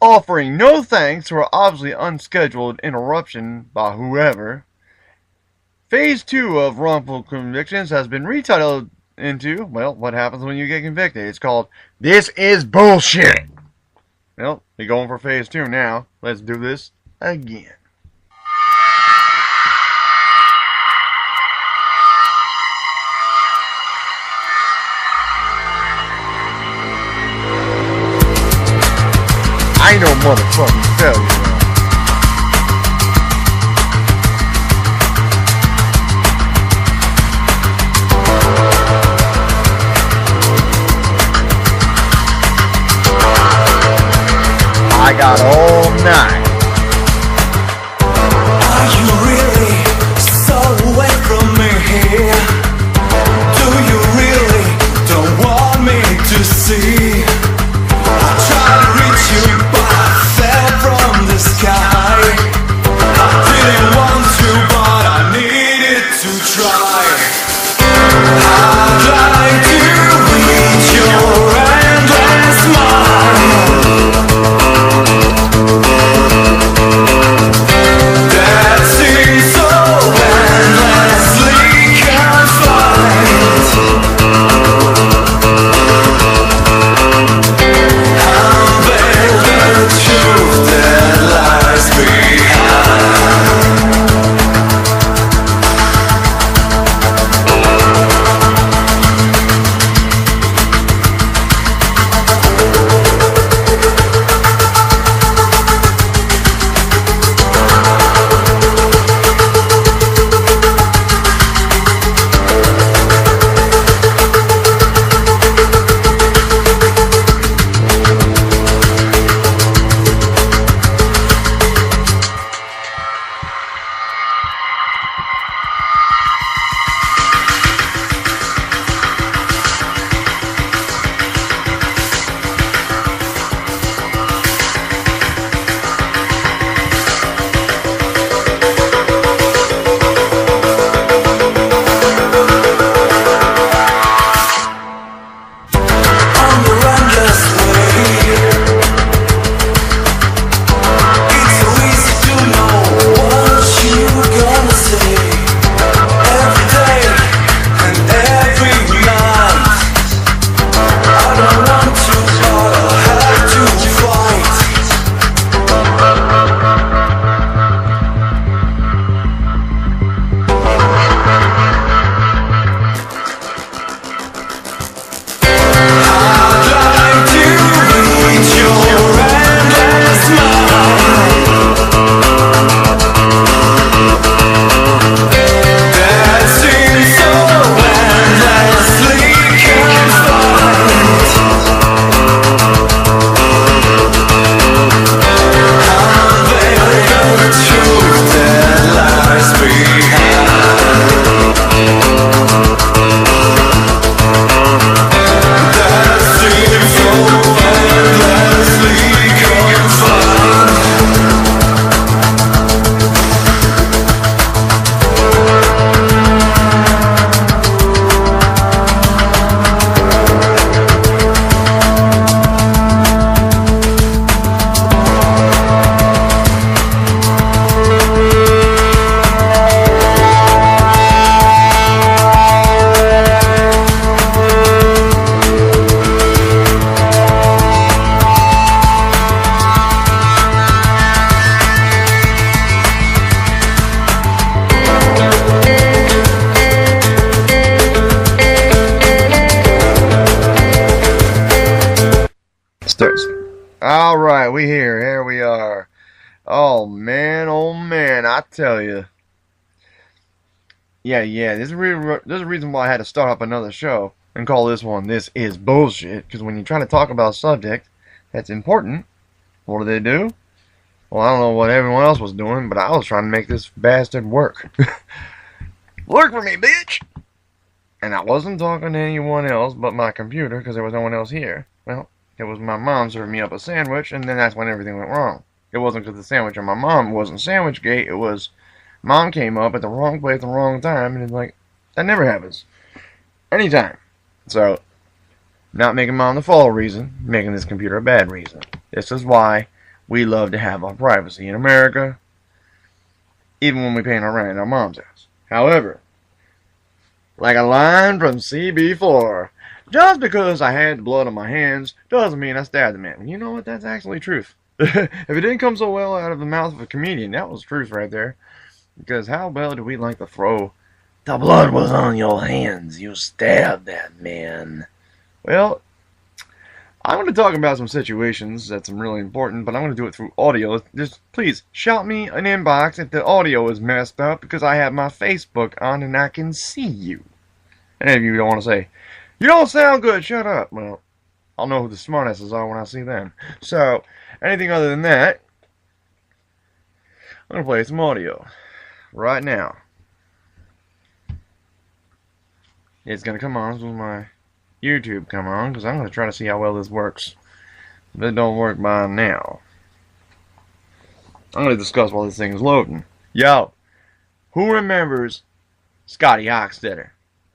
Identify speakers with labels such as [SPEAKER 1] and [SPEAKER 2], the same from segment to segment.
[SPEAKER 1] Offering no thanks to our obviously unscheduled interruption by whoever, Phase 2 of Wrongful Convictions has been retitled into, well, what happens when you get convicted. It's called This Is Bullshit. Well, we're going for Phase 2 now. Let's do this again. I know motherfucking failure. I got all night.
[SPEAKER 2] Are you really so away from me? Do you really don't want me to see? I tried to reach you, but I fell from the sky. I didn't want to, but I needed to try. I'd like to reach your endless mind. That seems so endlessly confined. Unveil the truth that lies behind.
[SPEAKER 1] Alright, here we are. Oh man, I tell you. Yeah, there's a reason why I had to start up another show and call this one This Is Bullshit, because when you try to talk about a subject that's important, what do? Well, I don't know what everyone else was doing, but I was trying to make this bastard work. Work for me, bitch! And I wasn't talking to anyone else but my computer, because there was no one else here. Well, it was my mom serving me up a sandwich, and then that's when everything went wrong. It wasn't because the sandwich on my mom wasn't Sandwichgate, it was mom came up at the wrong place at the wrong time, and it's like, that never happens. Anytime. So, not making mom the fall reason, making this computer a bad reason. This is why We love to have our privacy in America, even when we paying our rent at our mom's house. However, like a line from CB4, just because I had blood on my hands doesn't mean I stabbed the man. You know what? That's actually truth. If it didn't come so well out of the mouth of a comedian, that was truth right there. Because how well do we like to throw, the blood was on your hands, you stabbed that man. Well, I'm going to talk about some situations that's really important, but I'm going to do it through audio. Just please shout me an inbox if the audio is messed up, because I have my Facebook on and I can see you. And if you don't want to say, you don't sound good, shut up. Well, I'll know who the smartasses are when I see them. So, anything other than that, I'm going to play some audio right now. It's going to come on with my YouTube come on, because I'm going to try to see how well this works. If it don't work by now, I'm going to discuss while this thing is loading. Yo, who remembers Scotty Hochstetter?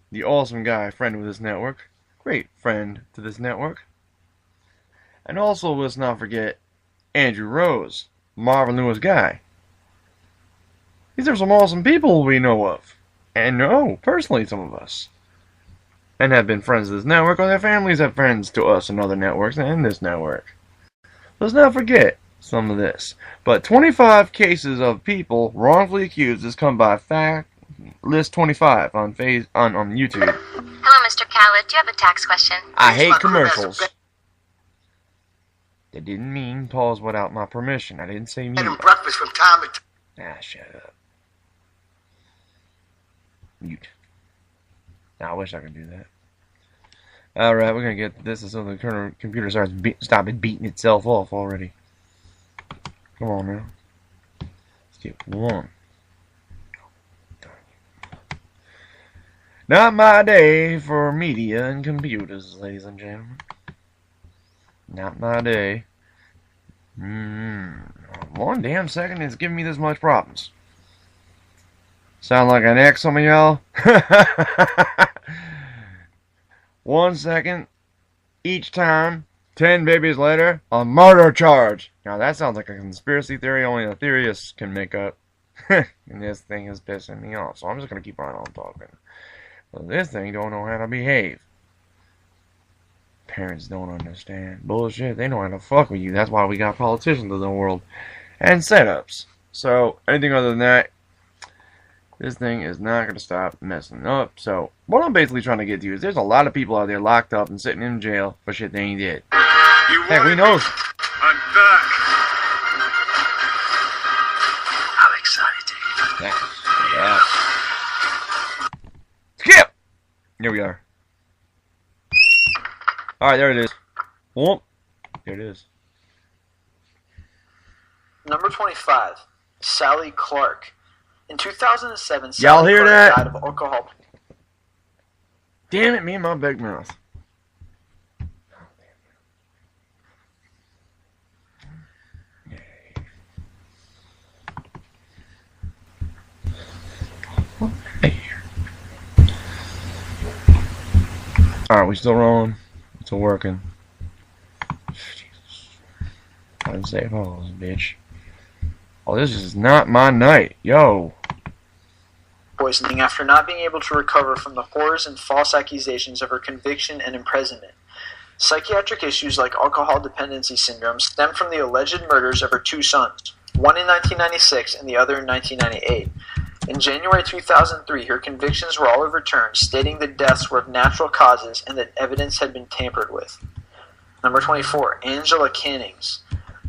[SPEAKER 1] The awesome guy, friend with this network. Great friend to this network. And also, let's not forget Andrew Rose, Marvin Lewis guy. These are some awesome people we know of. And know personally, some of us. And have been friends of this network, or their families have friends to us in other networks and in this network. Let's not forget some of this. But 25 cases of people wrongfully accused has come by fact list 25 on YouTube.
[SPEAKER 3] Hello, Mr. Khaled. Do you have a tax question?
[SPEAKER 1] I hate commercials. That didn't mean pause without my permission. I didn't say mute.
[SPEAKER 4] Breakfast from time to time.
[SPEAKER 1] Ah, shut up. Mute. Now, I wish I could do that. Alright, we're going to get this so the computer starts stop beating itself off already. Come on now. Let's get one. Not my day for media and computers, ladies and gentlemen. Not my day. One damn second is giving me this much problems. Sound like an ex, some of y'all? 1 second each time, 10 babies later, a murder charge. Now that sounds like a conspiracy theory only the theorists can make up. And this thing is pissing me off, so I'm just going to keep right on talking. But this thing don't know how to behave. Parents don't understand. Bullshit, they know how to fuck with you. That's why we got politicians in the world. And setups. So, anything other than that, this thing is not going to stop messing up. So, what I'm basically trying to get to is there's a lot of people out there locked up and sitting in jail for shit they ain't did. Heck, we know.
[SPEAKER 4] I'm back. I'm excited.
[SPEAKER 1] Yeah. Skip! Here we are. Alright, there it is. Whoop. There it is.
[SPEAKER 5] Number 25, Sally Clark. In 2007,
[SPEAKER 1] Y'all
[SPEAKER 5] Sally
[SPEAKER 1] hear
[SPEAKER 5] Clark
[SPEAKER 1] that?
[SPEAKER 5] died of alcohol.
[SPEAKER 1] Damn it, me and my big mouth. Alright, we still rolling. Still working. Jesus. I didn't say pause, bitch. Oh, this is not my night. Yo.
[SPEAKER 5] Poisoning after not being able to recover from the horrors and false accusations of her conviction and imprisonment. Psychiatric issues like alcohol dependency syndrome stem from the alleged murders of her two sons, one in 1996 and the other in 1998. In January 2003, her convictions were all overturned, stating the deaths were of natural causes and that evidence had been tampered with. Number 24, Angela Cannings.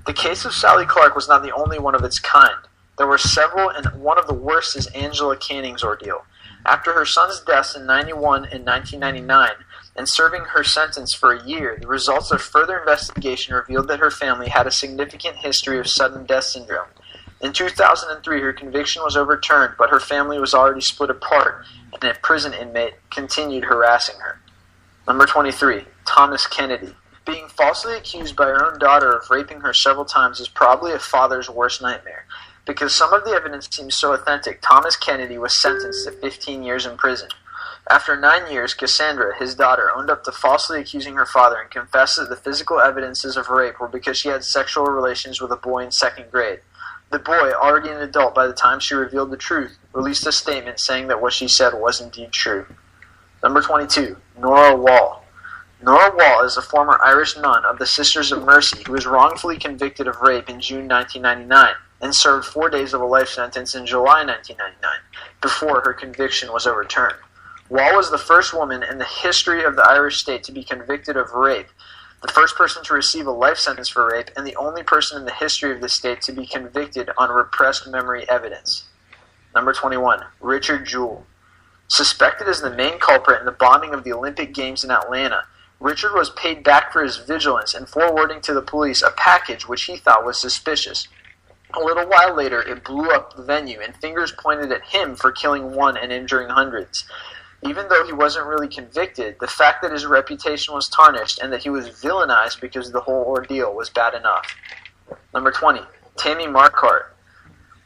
[SPEAKER 5] The case of Sally Clark was not the only one of its kind. There were several, and one of the worst is Angela Canning's ordeal. After her son's deaths in 91 and 1999, and serving her sentence for a year, the results of further investigation revealed that her family had a significant history of sudden death syndrome. In 2003, her conviction was overturned, but her family was already split apart, and a prison inmate continued harassing her. Number 23, Thomas Kennedy. Being falsely accused by her own daughter of raping her several times is probably a father's worst nightmare. Because some of the evidence seems so authentic, Thomas Kennedy was sentenced to 15 years in prison. After 9 years, Cassandra, his daughter, owned up to falsely accusing her father and confessed that the physical evidences of rape were because she had sexual relations with a boy in 2nd grade. The boy, already an adult by the time she revealed the truth, released a statement saying that what she said was indeed true. Number 22, Nora Wall. Nora Wall is a former Irish nun of the Sisters of Mercy who was wrongfully convicted of rape in June 1999 and served 4 days of a life sentence in July 1999 before her conviction was overturned. Wall was the first woman in the history of the Irish state to be convicted of rape, the first person to receive a life sentence for rape, and the only person in the history of the state to be convicted on repressed memory evidence. Number 21, Richard Jewell. Suspected as the main culprit in the bombing of the Olympic Games in Atlanta, Richard was paid back for his vigilance and forwarding to the police a package which he thought was suspicious. A little while later, it blew up the venue, and fingers pointed at him for killing one and injuring hundreds. Even though he wasn't really convicted, the fact that his reputation was tarnished and that he was villainized because the whole ordeal was bad enough. Number 20, Tammy Marquardt.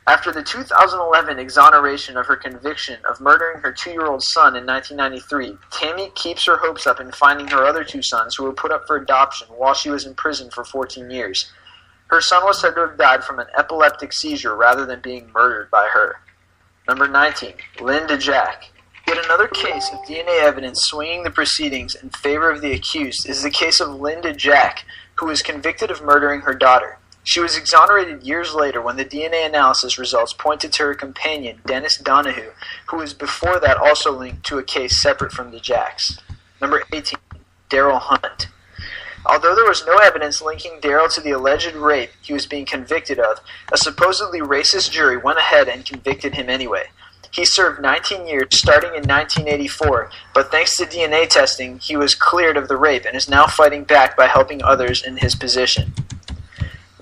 [SPEAKER 5] After the 2011 exoneration of her conviction of murdering her 2-year-old son in 1993, Tammy keeps her hopes up in finding her other 2 sons who were put up for adoption while she was in prison for 14 years. Her son was said to have died from an epileptic seizure rather than being murdered by her. Number 19, Linda Jack. Yet another case of DNA evidence swinging the proceedings in favor of the accused is the case of Linda Jack, who was convicted of murdering her daughter. She was exonerated years later when the DNA analysis results pointed to her companion, Dennis Donahue, who was before that also linked to a case separate from the Jacks. Number 18, Daryl Hunt. Although there was no evidence linking Daryl to the alleged rape he was being convicted of, a supposedly racist jury went ahead and convicted him anyway. He served 19 years starting in 1984, but thanks to DNA testing, he was cleared of the rape and is now fighting back by helping others in his position.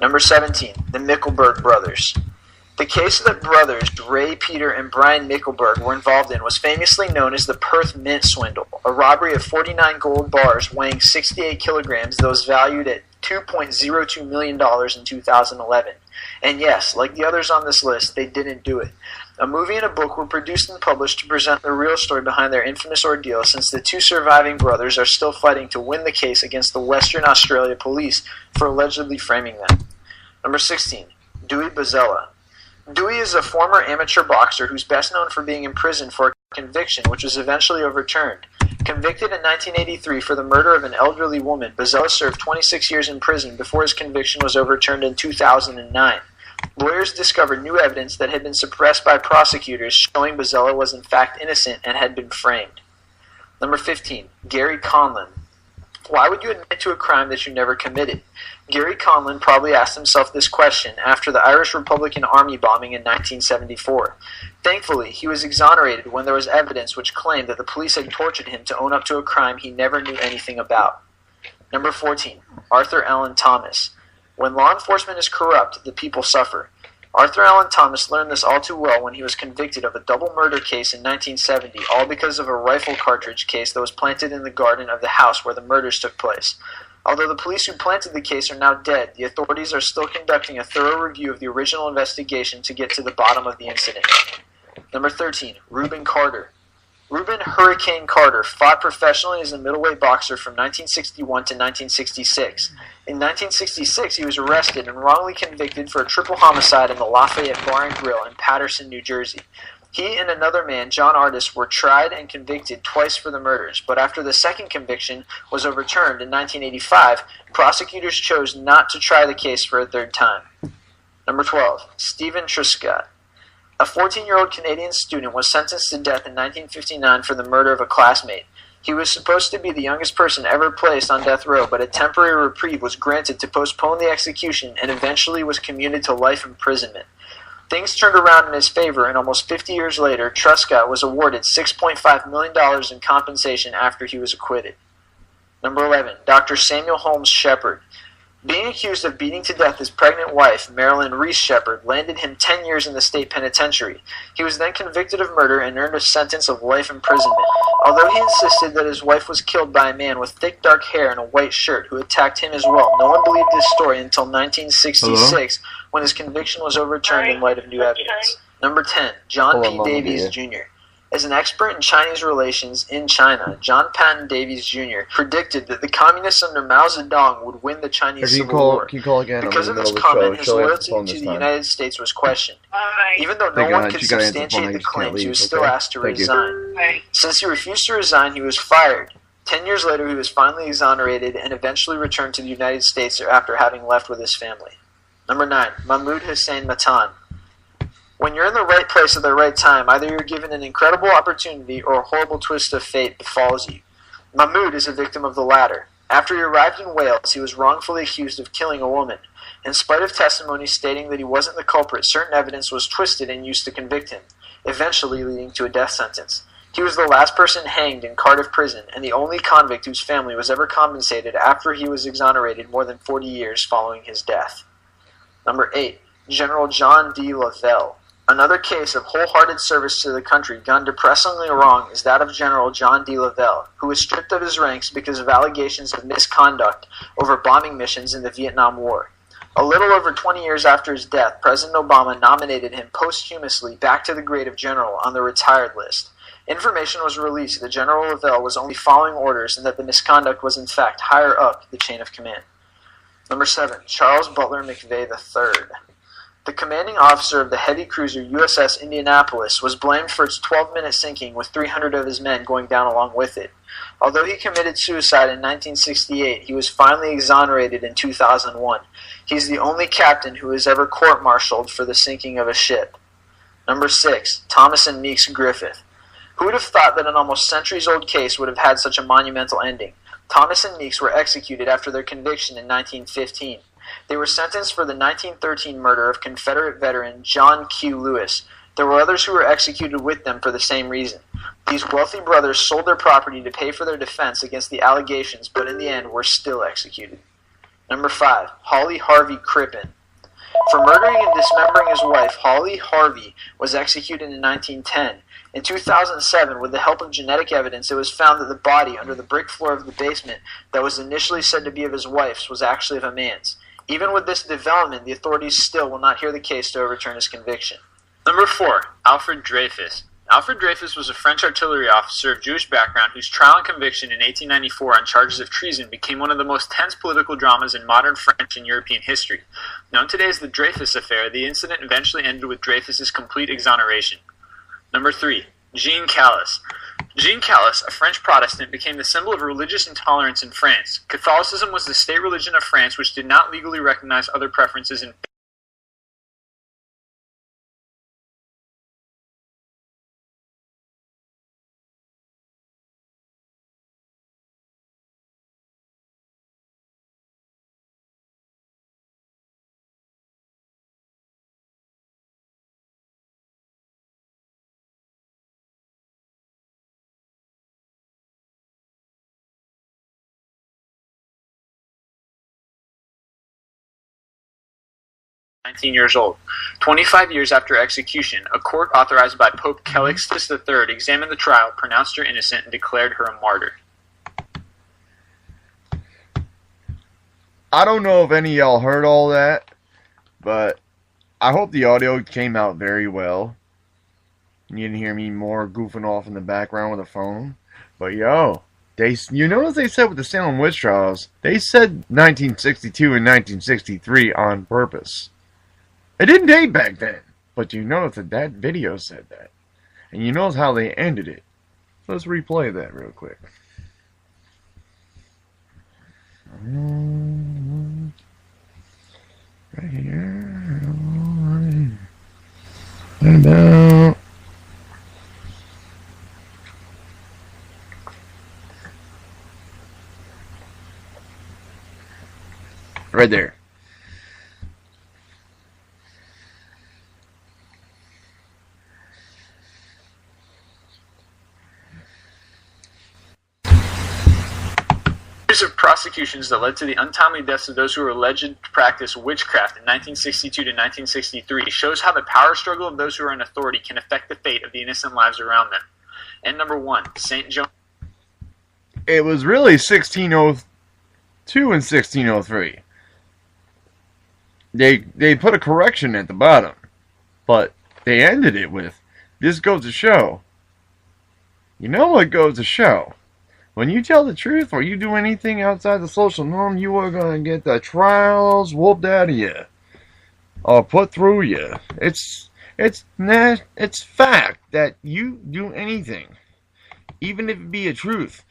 [SPEAKER 5] Number 17, the Mickelberg brothers. The case that brothers Ray, Peter, and Brian Mickelberg were involved in was famously known as the Perth Mint Swindle, a robbery of 49 gold bars weighing 68 kilograms that was valued at $2.02 million in 2011. And yes, like the others on this list, they didn't do it. A movie and a book were produced and published to present the real story behind their infamous ordeal, since the 2 surviving brothers are still fighting to win the case against the Western Australia police for allegedly framing them. Number 16, Dewey Bozzella. Dewey is a former amateur boxer who's best known for being imprisoned for a conviction which was eventually overturned. Convicted in 1983 for the murder of an elderly woman, Bozzella served 26 years in prison before his conviction was overturned in 2009. Lawyers discovered new evidence that had been suppressed by prosecutors showing Bozzella was in fact innocent and had been framed. Number 15, Gary Conlon. Why would you admit to a crime that you never committed? Gary Conlon probably asked himself this question after the Irish Republican Army bombing in 1974. Thankfully, he was exonerated when there was evidence which claimed that the police had tortured him to own up to a crime he never knew anything about. Number 14, Arthur Allen Thomas. When law enforcement is corrupt, the people suffer. Arthur Allen Thomas learned this all too well when he was convicted of a double murder case in 1970, all because of a rifle cartridge case that was planted in the garden of the house where the murders took place. Although the police who planted the case are now dead, the authorities are still conducting a thorough review of the original investigation to get to the bottom of the incident. Number 13, Rubin Carter. Rubin Hurricane Carter fought professionally as a middleweight boxer from 1961 to 1966. In 1966, he was arrested and wrongly convicted for a triple homicide in the Lafayette Bar and Grill in Paterson, New Jersey. He and another man, John Artis, were tried and convicted twice for the murders, but after the second conviction was overturned in 1985, prosecutors chose not to try the case for a third time. Number 12, Stephen Truscott. A 14-year-old Canadian student was sentenced to death in 1959 for the murder of a classmate. He was supposed to be the youngest person ever placed on death row, but a temporary reprieve was granted to postpone the execution and eventually was commuted to life imprisonment. Things turned around in his favor, and almost 50 years later, Truscott was awarded $6.5 million in compensation after he was acquitted. Number 11, Dr. Samuel Holmes Shepard. Being accused of beating to death his pregnant wife, Marilyn Reese Shepard, landed him 10 years in the state penitentiary. He was then convicted of murder and earned a sentence of life imprisonment. Although he insisted that his wife was killed by a man with thick dark hair and a white shirt who attacked him as well, no one believed his story until 1966 when his conviction was overturned in light of new evidence. Number 10, John P. Davies Jr. As an expert in Chinese relations in China, John Patton Davies Jr. predicted that the communists under Mao Zedong would win the Chinese Civil War.
[SPEAKER 1] Can you call again?
[SPEAKER 5] Because of this comment, his loyalty to the United States was questioned. Even though no one could substantiate the claims, he was still asked to resign. Since he refused to resign, he was fired. 10 years later, he was finally exonerated and eventually returned to the United States after having left with his family. Number 9. Mahmoud Hussein Matan. When you're in the right place at the right time, either you're given an incredible opportunity or a horrible twist of fate befalls you. Mahmoud is a victim of the latter. After he arrived in Wales, he was wrongfully accused of killing a woman. In spite of testimony stating that he wasn't the culprit, certain evidence was twisted and used to convict him, eventually leading to a death sentence. He was the last person hanged in Cardiff prison and the only convict whose family was ever compensated after he was exonerated more than 40 years following his death. Number 8. General John D. Lavelle. Another case of wholehearted service to the country gone depressingly wrong is that of General John D. Lavelle, who was stripped of his ranks because of allegations of misconduct over bombing missions in the Vietnam War. A little over 20 years after his death, President Obama nominated him posthumously back to the grade of general on the retired list. Information was released that General Lavelle was only following orders and that the misconduct was in fact higher up the chain of command. Number 7. Charles Butler McVeigh III. The commanding officer of the heavy cruiser USS Indianapolis was blamed for its 12-minute sinking with 300 of his men going down along with it. Although he committed suicide in 1968, he was finally exonerated in 2001. He's the only captain who was ever court-martialed for the sinking of a ship. Number 6. Thomas and Meeks Griffith. Who would have thought that an almost centuries-old case would have had such a monumental ending? Thomas and Meeks were executed after their conviction in 1915. They were sentenced for the 1913 murder of Confederate veteran John Q. Lewis. There were others who were executed with them for the same reason. These wealthy brothers sold their property to pay for their defense against the allegations, but in the end were still executed. Number 5. Holly Harvey Crippen. For murdering and dismembering his wife, Holly Harvey was executed in 1910. In 2007, with the help of genetic evidence, it was found that the body under the brick floor of the basement that was initially said to be of his wife's was actually of a man's. Even with this development, the authorities still will not hear the case to overturn his conviction. Number 4. Alfred Dreyfus. Alfred Dreyfus was a French artillery officer of Jewish background whose trial and conviction in 1894 on charges of treason became one of the most tense political dramas in modern French and European history. Known today as the Dreyfus Affair, the incident eventually ended with Dreyfus's complete exoneration. Number 3. Jean Calas. Jean Calas, a French Protestant, became the symbol of religious intolerance in France. Catholicism was the state religion of France, which did not legally recognize other preferences in years old. 25 years after execution, a court authorized by Pope Calixtus III examined the trial, pronounced her innocent, and declared her a martyr.
[SPEAKER 1] I don't know if any of y'all heard all that, but I hope the audio came out very well. You didn't hear me more goofing off in the background with a phone. But yo, you notice they said with the Salem witch trials, they said 1962 and 1963 on purpose. It didn't date back then, but you notice that video said that. And you notice how they ended it. So let's replay that real quick. Right here. Right about. Right there.
[SPEAKER 5] Of prosecutions that led to the untimely deaths of those who were alleged to practice witchcraft in 1962 to 1963 shows how the power struggle of those who are in authority can affect the fate of the innocent lives around them. And number 1, St. John.
[SPEAKER 1] It was really 1602 and 1603. They put a correction at the bottom, but they ended it with, this goes to show You know what goes to show? When you tell the truth or you do anything outside the social norm, you are going to get the trials whooped out of you. Or put through you. It's fact that you do anything. Even if it be a truth.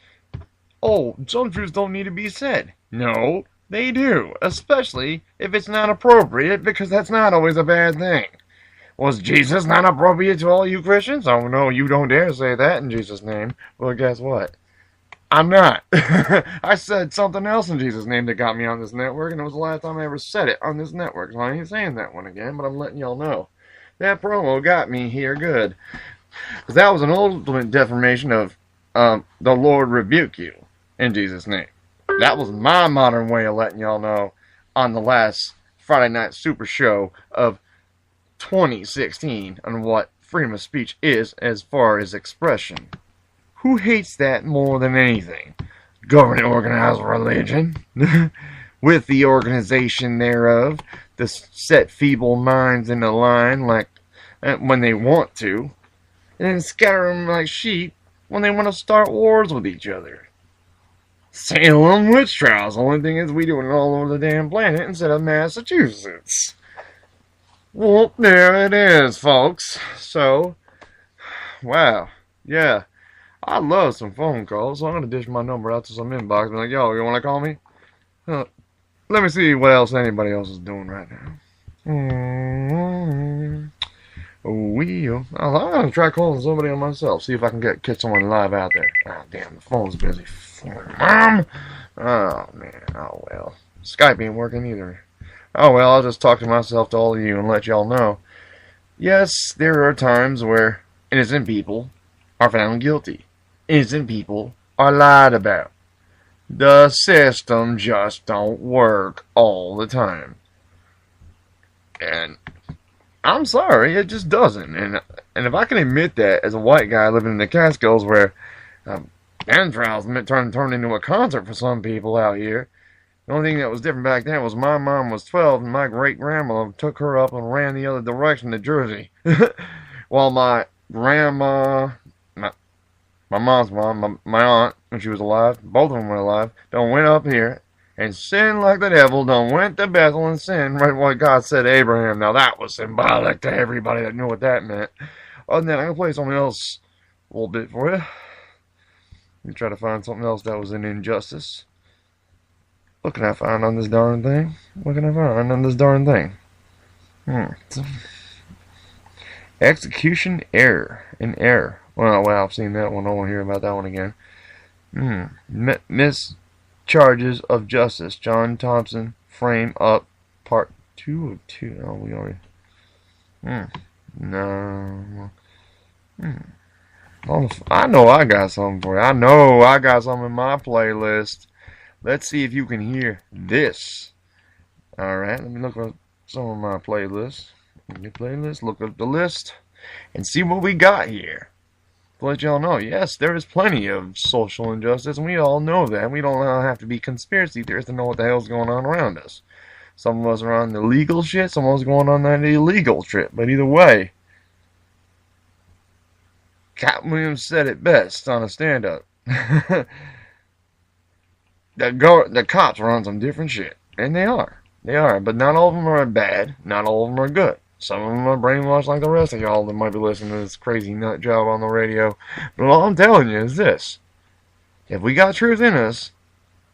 [SPEAKER 1] Oh, some truths don't need to be said. No, they do. Especially if it's not appropriate, because that's not always a bad thing. Was Jesus not appropriate to all you Christians? Oh no, you don't dare say that in Jesus' name. Well, guess what? I'm not. I said something else in Jesus' name that got me on this network, and it was the last time I ever said it on this network, so I ain't saying that one again, but I'm letting y'all know. That promo got me here good. Because that was an ultimate defamation of the Lord rebuke you in Jesus' name. That was my modern way of letting y'all know on the last Friday Night Super Show of 2016 on what freedom of speech is as far as expression. Who hates that more than anything? Government organized religion, with the organization thereof, to set feeble minds in a line like when they want to, and then scatter them like sheep when they want to start wars with each other. Salem witch trials. The only thing is we do it all over the damn planet instead of Massachusetts. Well, there it is, folks. So, wow, yeah, I love some phone calls, so I'm going to dish my number out to some inbox and be like, yo, you want to call me? Let me see what else anybody else is doing right now. I'm going to try calling somebody on myself, see if I can catch someone live out there. Oh, damn, the phone's busy. Mom! Oh, man, oh, well. Skype ain't working either. Oh, well, I'll just talk to myself to all of you and let y'all know. Yes, there are times where innocent people are found guilty. Innocent people are lied about. The system just don't work all the time. And I'm sorry, it just doesn't. And if I can admit that as a white guy living in the Catskills where band trials turned into a concert for some people out here, the only thing that was different back then was my mom was 12 and my great-grandma took her up and ran the other direction to Jersey. While my grandma, my mom's mom, my aunt, when she was alive, both of them were alive, went up here and sinned like the devil, went to Bethel and sinned right what God said to Abraham. Now that was symbolic to everybody that knew what that meant. Other than that, I'm going to play something else a little bit for you. Let me try to find something else that was an injustice. What can I find on this darn thing? What can I find on this darn thing? Execution error. An error. Well, I've seen that one. I want to hear about that one again. Mischarges of justice. John Thompson. Frame up. Part 2 of 2. Oh, we already... No. I know I got something for you. I know I got something in my playlist. Let's see if you can hear this. Alright, let me look up some of my playlists. Look up the list, and see what we got here. To let y'all know, yes, there is plenty of social injustice, and we all know that. We don't have to be conspiracy theorists to know what the hell's going on around us. Some of us are on the legal shit, some of us going on that illegal trip. But either way, Cat Williams said it best on a stand-up. The cops are on some different shit. And they are. They are. But not all of them are bad. Not all of them are good. Some of them are brainwashed like the rest of y'all that might be listening to this crazy nut job on the radio. But all I'm telling you is this. If we got truth in us,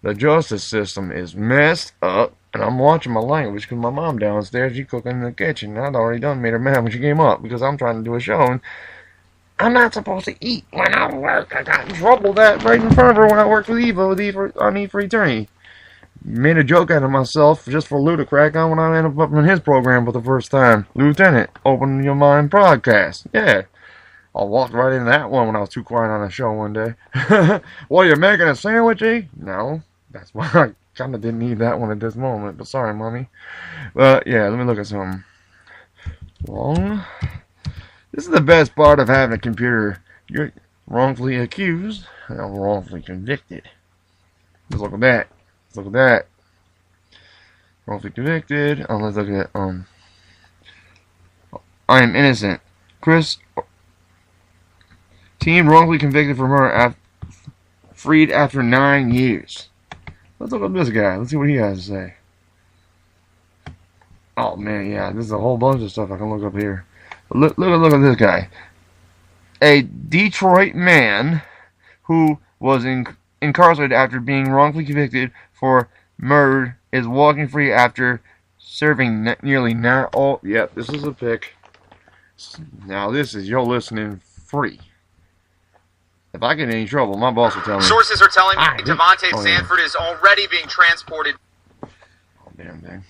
[SPEAKER 1] the justice system is messed up. And I'm watching my language because my mom downstairs, she cooking in the kitchen. I'd already done made her mad when she came up because I'm trying to do a show. And I'm not supposed to eat when I work. I got in trouble that right in front of her when I worked with Evo on E for Eternity. Made a joke out of myself just for Lou to crack on when I ended up in his program for the first time. Lieutenant, Open Your Mind podcast. Yeah. I walked right into that one when I was too quiet on a show one day. Well, you're making a sandwich, eh? No. That's why I kind of didn't need that one at this moment. But sorry, Mommy. But, yeah, let me look at something. This is the best part of having a computer. You're wrongfully accused and wrongfully convicted. Let's look at that. Look at that. Wrongfully convicted. Let's look at I am innocent. Chris Teen wrongfully convicted for murder freed after 9 years. Let's look up this guy. Let's see what he has to say. Oh man, yeah, this is a whole bunch of stuff I can look up here. Look at this guy. A Detroit man who was incarcerated after being wrongfully convicted for murder is walking free after serving nearly 9. Oh, yep, this is a pic. Now this is your listening free. If I get in any trouble, my boss will tell me.
[SPEAKER 6] Sources are telling me Devontae Sanford is already being transported
[SPEAKER 1] damn thing.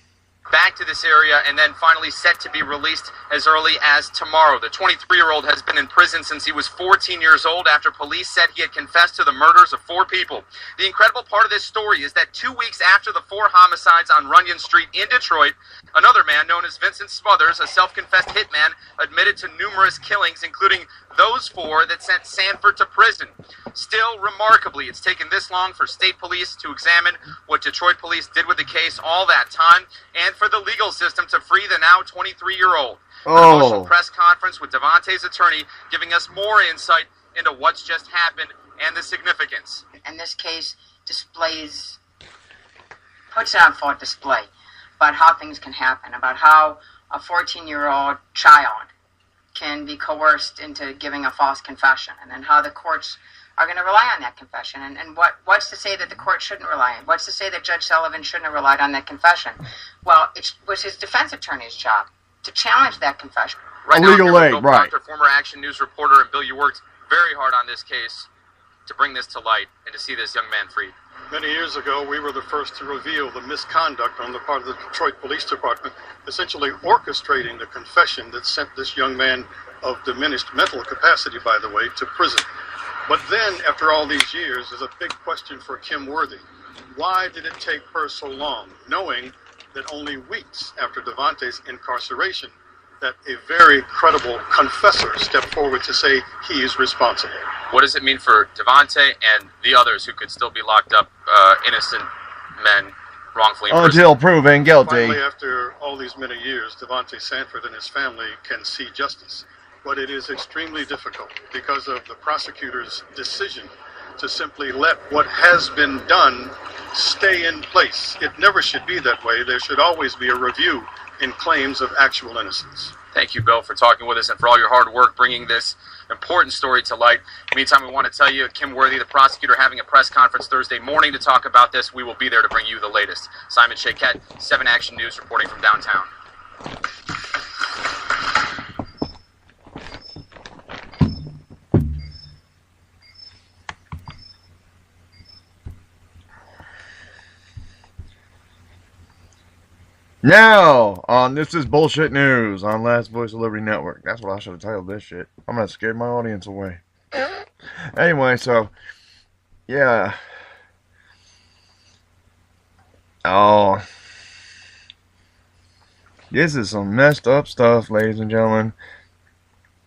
[SPEAKER 6] back to this area and then finally set to be released as early as tomorrow. The 23-year-old has been in prison since he was 14 years old after police said he had confessed to the murders of 4 people. The incredible part of this story is that 2 weeks after the 4 homicides on Runyon Street in Detroit, another man known as Vincent Smothers, a self-confessed hitman, admitted to numerous killings, including those 4 that sent Sanford to prison. Still, remarkably, it's taken this long for state police to examine what Detroit police did with the case all that time, and for the legal system to free the now 23-year-old. An emotional press conference with Devontae's attorney giving us more insight into what's just happened and the significance.
[SPEAKER 7] And this case puts it on full display about how things can happen, about how a 14-year-old child can be coerced into giving a false confession, and then how the courts are going to rely on that confession. And what's to say that the court shouldn't rely on? What's to say that Judge Sullivan shouldn't have relied on that confession? Well, it was his defense attorney's job to challenge that confession.
[SPEAKER 6] Right now,
[SPEAKER 1] legal aid,
[SPEAKER 6] Bill
[SPEAKER 1] right.
[SPEAKER 6] Proctor, former Action News reporter, and Bill, you worked very hard on this case to bring this to light and to see this young man freed.
[SPEAKER 8] Many years ago, we were the first to reveal the misconduct on the part of the Detroit Police Department, essentially orchestrating the confession that sent this young man of diminished mental capacity, by the way, to prison. But then, after all these years, there's a big question for Kim Worthy. Why did it take her so long, knowing that only weeks after Devontae's incarceration, that a very credible confessor stepped forward to say he is responsible?
[SPEAKER 6] What does it mean for Devontae and the others who could still be locked up, innocent men wrongfully in prison?
[SPEAKER 1] Until proven guilty.
[SPEAKER 8] Finally, after all these many years, Devontae Sanford and his family can see justice. But it is extremely difficult because of the prosecutor's decision to simply let what has been done stay in place. It never should be that way. There should always be a review in claims of actual innocence.
[SPEAKER 6] Thank you, Bill, for talking with us and for all your hard work bringing this important story to light. Meantime, we want to tell you, Kim Worthy, the prosecutor, having a press conference Thursday morning to talk about this. We will be there to bring you the latest. Simon Shaquette, 7 Action News, reporting from downtown.
[SPEAKER 1] Now, on This Is Bullshit News on Last Voice of Liberty Network. That's what I should have titled this shit. I'm going to scare my audience away. Anyway, so, yeah. Oh. This is some messed up stuff, ladies and gentlemen.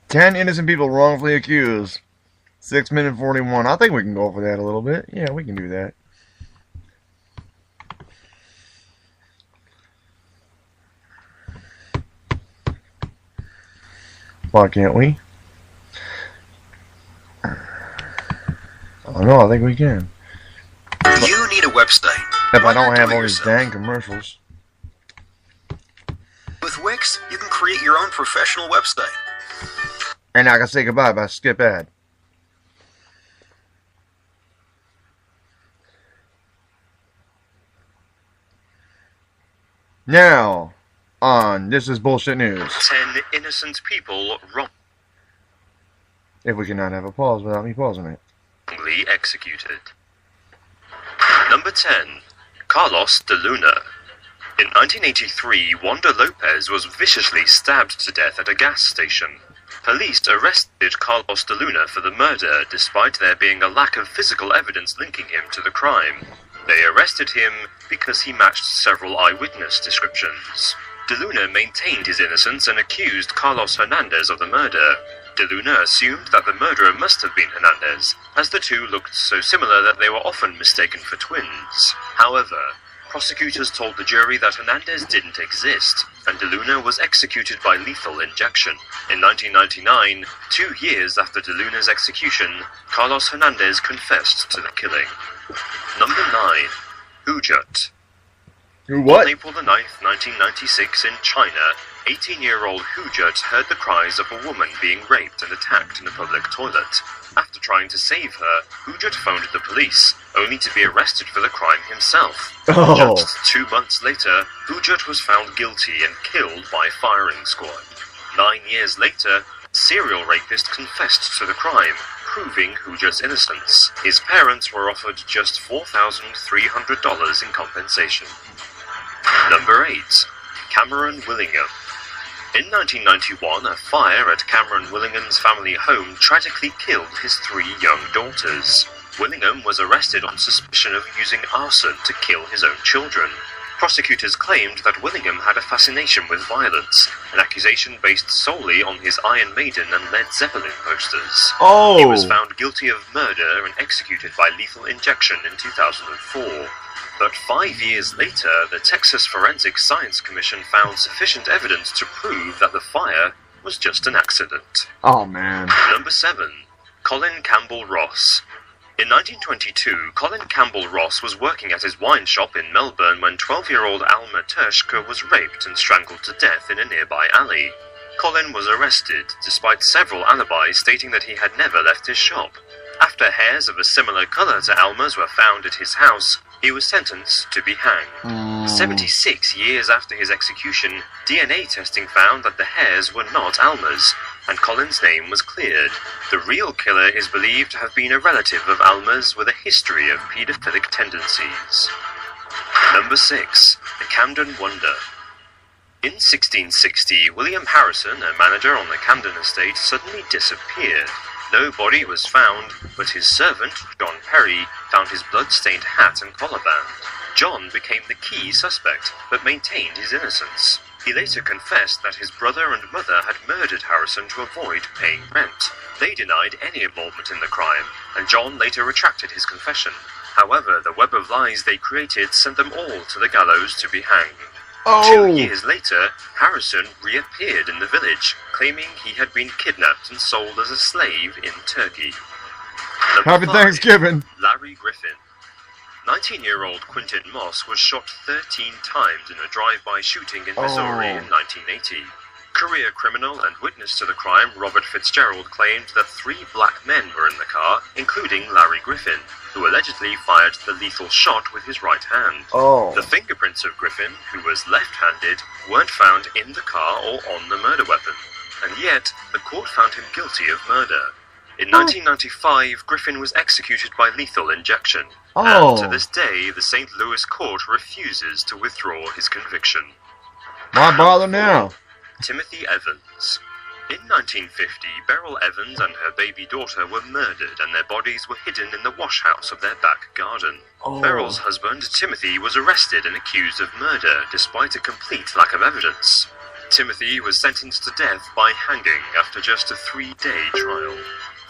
[SPEAKER 1] 10 innocent people wrongfully accused. 6 minutes 41. I think we can go for that a little bit. Yeah, we can do that. Why can't we? Oh no, I think we can.
[SPEAKER 4] You need a website.
[SPEAKER 1] If
[SPEAKER 4] Why
[SPEAKER 1] I don't
[SPEAKER 4] not
[SPEAKER 1] have
[SPEAKER 4] do it
[SPEAKER 1] all these
[SPEAKER 4] yourself?
[SPEAKER 1] dang commercials.
[SPEAKER 4] With Wix, you can create your own professional website.
[SPEAKER 1] And I can say goodbye by skip ad. Now, on This Is Bullshit News.
[SPEAKER 9] 10 innocent people
[SPEAKER 1] If we cannot have a pause without me pausing it.
[SPEAKER 9] wrongly executed. Number 10. Carlos de Luna. In 1983, Wanda Lopez was viciously stabbed to death at a gas station. Police arrested Carlos de Luna for the murder, despite there being a lack of physical evidence linking him to the crime. They arrested him because he matched several eyewitness descriptions. De Luna maintained his innocence and accused Carlos Hernandez of the murder. De Luna assumed that the murderer must have been Hernandez, as the two looked so similar that they were often mistaken for twins. However, Prosecutors told the jury that Hernandez didn't exist, and DeLuna was executed by lethal injection. In 1999, 2 years after DeLuna's execution, Carlos Hernandez confessed to the killing. Number 9. Hujat.
[SPEAKER 1] Who what?
[SPEAKER 9] On April the 9th, 1996, in China, 18-year-old Hujat heard the cries of a woman being raped and attacked in a public toilet. After trying to save her, Hujat phoned the police, only to be arrested for the crime himself.
[SPEAKER 1] Oh.
[SPEAKER 9] Just 2 months later, Hujat was found guilty and killed by a firing squad. 9 years later, a serial rapist confessed to the crime, proving Hujat's innocence. His parents were offered just $4,300 in compensation. Number 8. Cameron Willingham. In 1991, a fire at Cameron Willingham's family home tragically killed his 3 young daughters. Willingham was arrested on suspicion of using arson to kill his own children. Prosecutors claimed that Willingham had a fascination with violence, an accusation based solely on his Iron Maiden and Led Zeppelin posters.
[SPEAKER 1] Oh.
[SPEAKER 9] He was found guilty of murder and executed by lethal injection in 2004. But 5 years later, the Texas Forensic Science Commission found sufficient evidence to prove that the fire was just an accident.
[SPEAKER 1] Oh, man.
[SPEAKER 9] Number 7. Colin Campbell Ross. In 1922, Colin Campbell Ross was working at his wine shop in Melbourne when 12-year-old Alma Tershka was raped and strangled to death in a nearby alley. Colin was arrested, despite several alibis stating that he had never left his shop. After hairs of a similar colour to Alma's were found at his house, he was sentenced to be hanged. 76 years after his execution, DNA testing found that the hairs were not Alma's, and Colin's name was cleared. The real killer is believed to have been a relative of Alma's with a history of paedophilic tendencies. Number 6. The Camden Wonder. In 1660, William Harrison, a manager on the Camden estate, suddenly disappeared. No body was found, but his servant, John Perry, found his blood-stained hat and collar band. John became the key suspect, but maintained his innocence. He later confessed that his brother and mother had murdered Harrison to avoid paying rent. They denied any involvement in the crime, and John later retracted his confession. However, the web of lies they created sent them all to the gallows to be hanged.
[SPEAKER 1] Oh.
[SPEAKER 9] 2 years later, Harrison reappeared in the village, claiming he had been kidnapped and sold as a slave in Turkey. Number
[SPEAKER 1] Happy
[SPEAKER 9] 5.
[SPEAKER 1] Thanksgiving.
[SPEAKER 9] Larry Griffin. 19-year-old Quintin Moss was shot 13 times in a drive-by shooting in Missouri in 1980. Career criminal and witness to the crime Robert Fitzgerald claimed that 3 black men were in the car, including Larry Griffin, who allegedly fired the lethal shot with his right hand.
[SPEAKER 1] Oh.
[SPEAKER 9] The fingerprints of Griffin, who was left-handed, weren't found in the car or on the murder weapon, and yet the court found him guilty of murder. In 1995, Griffin was executed by lethal injection, and to this day, the St. Louis court refuses to withdraw his conviction.
[SPEAKER 1] Why bother now?
[SPEAKER 9] Timothy Evans. In 1950, Beryl Evans and her baby daughter were murdered and their bodies were hidden in the wash house of their back garden. Beryl's husband, Timothy, was arrested and accused of murder, despite a complete lack of evidence. Timothy was sentenced to death by hanging after just a 3-day trial.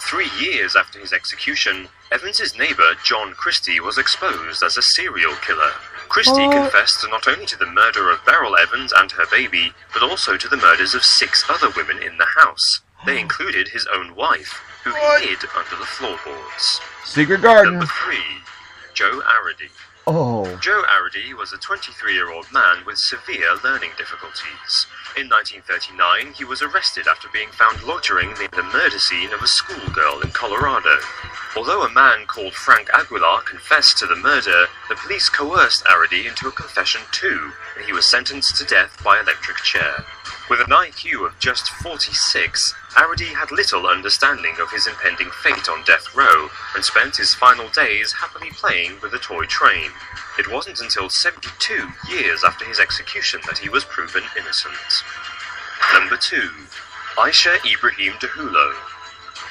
[SPEAKER 9] 3 years after his execution, Evans's neighbour, John Christie, was exposed as a serial killer. Christie confessed not only to the murder of Beryl Evans and her baby, but also to the murders of 6 other women in the house. They included his own wife, who he hid under the floorboards.
[SPEAKER 1] Secret garden.
[SPEAKER 9] Number 3. Joe Arady.
[SPEAKER 1] Oh.
[SPEAKER 9] Joe Arady was a 23-year-old man with severe learning difficulties. In 1939, he was arrested after being found loitering near the murder scene of a schoolgirl in Colorado. Although a man called Frank Aguilar confessed to the murder, the police coerced Arady into a confession too, and he was sentenced to death by electric chair. With an IQ of just 46, Arady had little understanding of his impending fate on death row, and spent his final days happily playing with a toy train. It wasn't until 72 years after his execution that he was proven innocent. Number 2. Aisha Ibrahim Dehulo.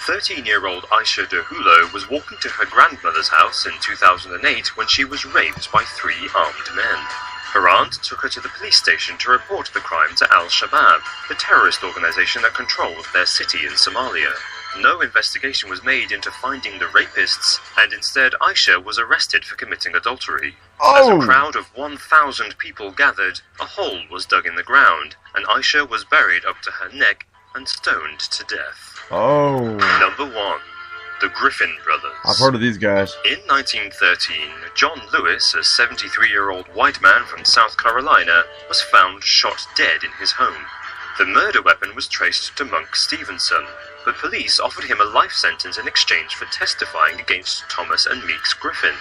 [SPEAKER 9] 13-year-old Aisha Dehulo was walking to her grandmother's house in 2008 when she was raped by 3 armed men. Her aunt took her to the police station to report the crime to Al-Shabaab, the terrorist organization that controlled their city in Somalia. no investigation was made into finding the rapists, and instead Aisha was arrested for committing adultery. As a crowd of 1,000 people gathered, a hole was dug in the ground, and Aisha was buried up to her neck and stoned to death. Number 1. The Griffin Brothers.
[SPEAKER 1] I've heard of these guys.
[SPEAKER 9] In 1913, John Lewis, a 73-year-old white man from South Carolina, was found shot dead in his home. The murder weapon was traced to Monk Stevenson, but police offered him a life sentence in exchange for testifying against Thomas and Meeks Griffin.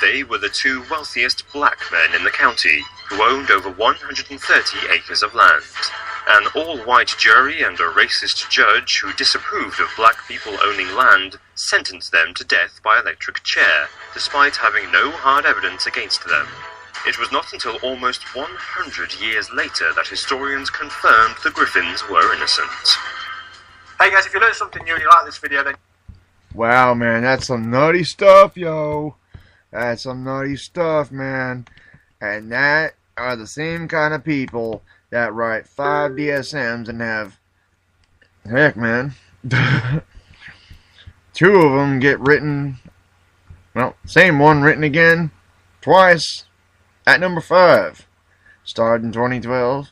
[SPEAKER 9] They were the two wealthiest black men in the county, who owned over 130 acres of land. An all-white jury and a racist judge who disapproved of black people owning land sentenced them to death by electric chair, despite having no hard evidence against them. It was not until almost 100 years later that historians confirmed the Griffins were innocent.
[SPEAKER 5] Hey guys, if you learned something new and you like this video, then...
[SPEAKER 1] Wow, man, that's some nutty stuff, yo. That's some nutty stuff, man. And that are the same kind of people that write 5 DSMs and have... Heck, man. 2 of them get written... Well, same one written again twice at number 5. Started in 2012,